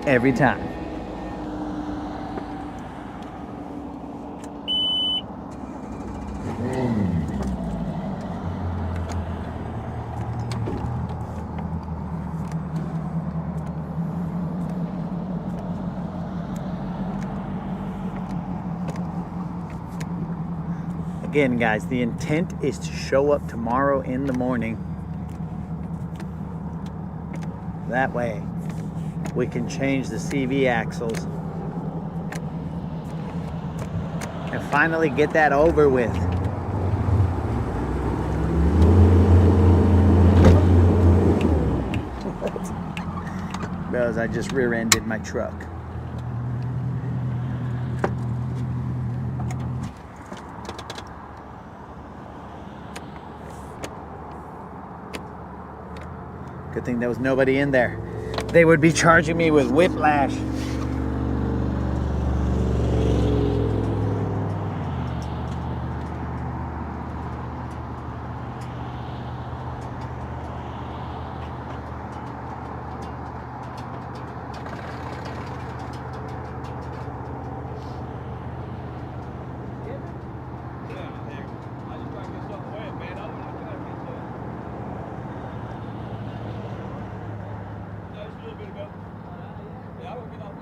every time. Again, guys, the intent is to show up tomorrow in the morning. That way, we can change the CV axles and finally get that over with. Because I just rear-ended my truck. Good thing there was nobody in there. They would be charging me with whiplash.
Yeah, I will get off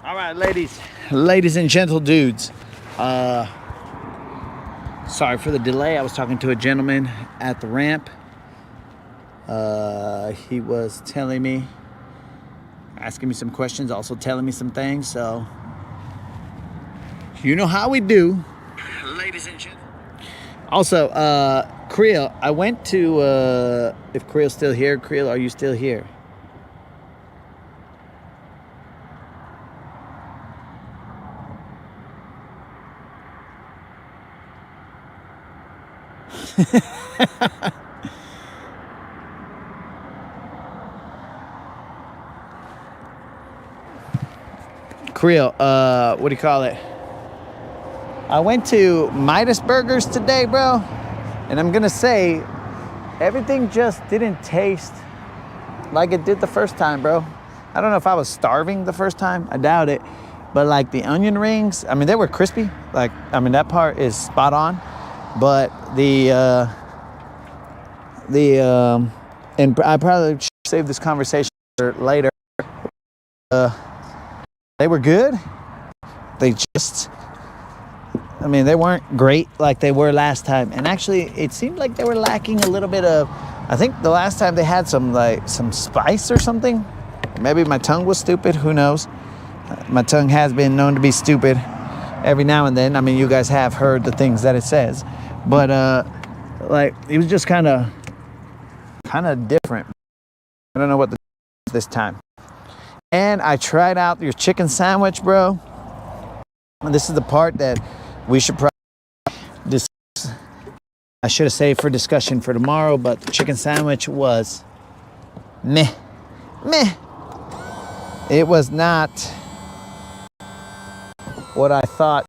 All right, ladies and gentle dudes. Sorry for the delay. I was talking to a gentleman at the ramp. He was telling me, asking me some questions, also telling me some things. So, you know how we do. Ladies and gentlemen. Also, Creel, I went to, if Creel's still here, Creel, are you still here? Creel, what do you call it? I went to Midas Burgers today, bro, and I'm gonna say everything just didn't taste like it did the first time, bro. I don't know if I was starving the first time, I doubt it, but like the onion rings, I mean, they were crispy. Like, I mean, that part is spot on, but and I probably should save this conversation for later. They were good. They just, I mean, they weren't great like they were last time. And actually, it seemed like they were lacking a little bit of, I think the last time they had some spice or something. Maybe my tongue was stupid, who knows? My tongue has been known to be stupid every now and then. I mean, you guys have heard the things that it says. But, like, it was just kind of different. I don't know what this time. And I tried out your chicken sandwich, bro. And this is the part that we should probably discuss. I should have saved for discussion for tomorrow, but the chicken sandwich was meh. It was not what I thought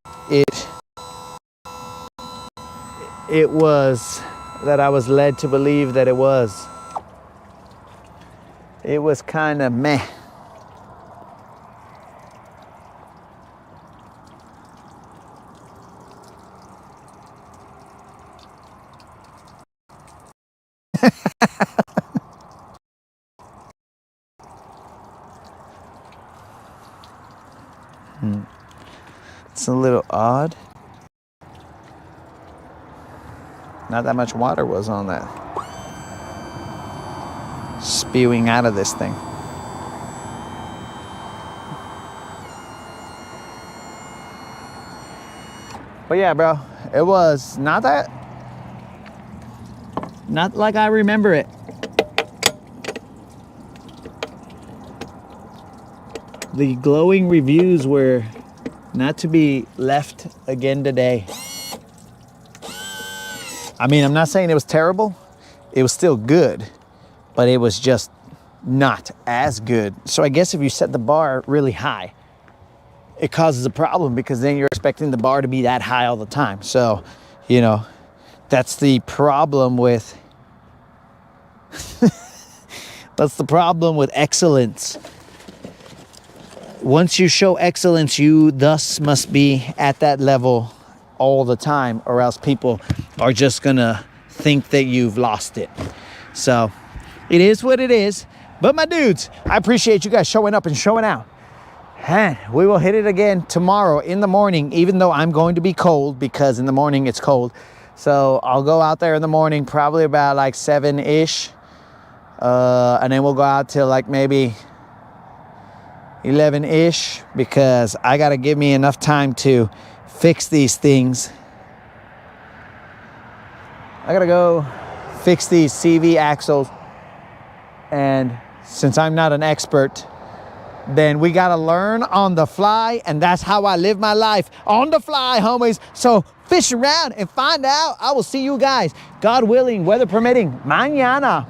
it was, that I was led to believe that it was. It was kind of meh. It's a little odd. Not that much water was on that. Spewing out of this thing. But yeah, bro, it was not like I remember it. The glowing reviews were not to be left again today. I mean, I'm not saying it was terrible. It was still good, but it was just not as good. So I guess if you set the bar really high, it causes a problem, because then you're expecting the bar to be that high all the time. So, you know, that's the problem with that's the problem with excellence. Once you show excellence, you thus must be at that level all the time, or else people are just gonna think that you've lost it. So it is what it is. But my dudes, I appreciate you guys showing up and showing out. And we will hit it again tomorrow in the morning, even though I'm going to be cold, because in the morning it's cold. So I'll go out there in the morning, probably about like 7-ish. And then we'll go out till like maybe 11-ish, because I gotta give me enough time to fix these things. I gotta go fix these CV axles, and since I'm not an expert, then we gotta learn on the fly, and that's how I live my life, on the fly, homies. So fish around and find out. I will see you guys, God willing, weather permitting, mañana.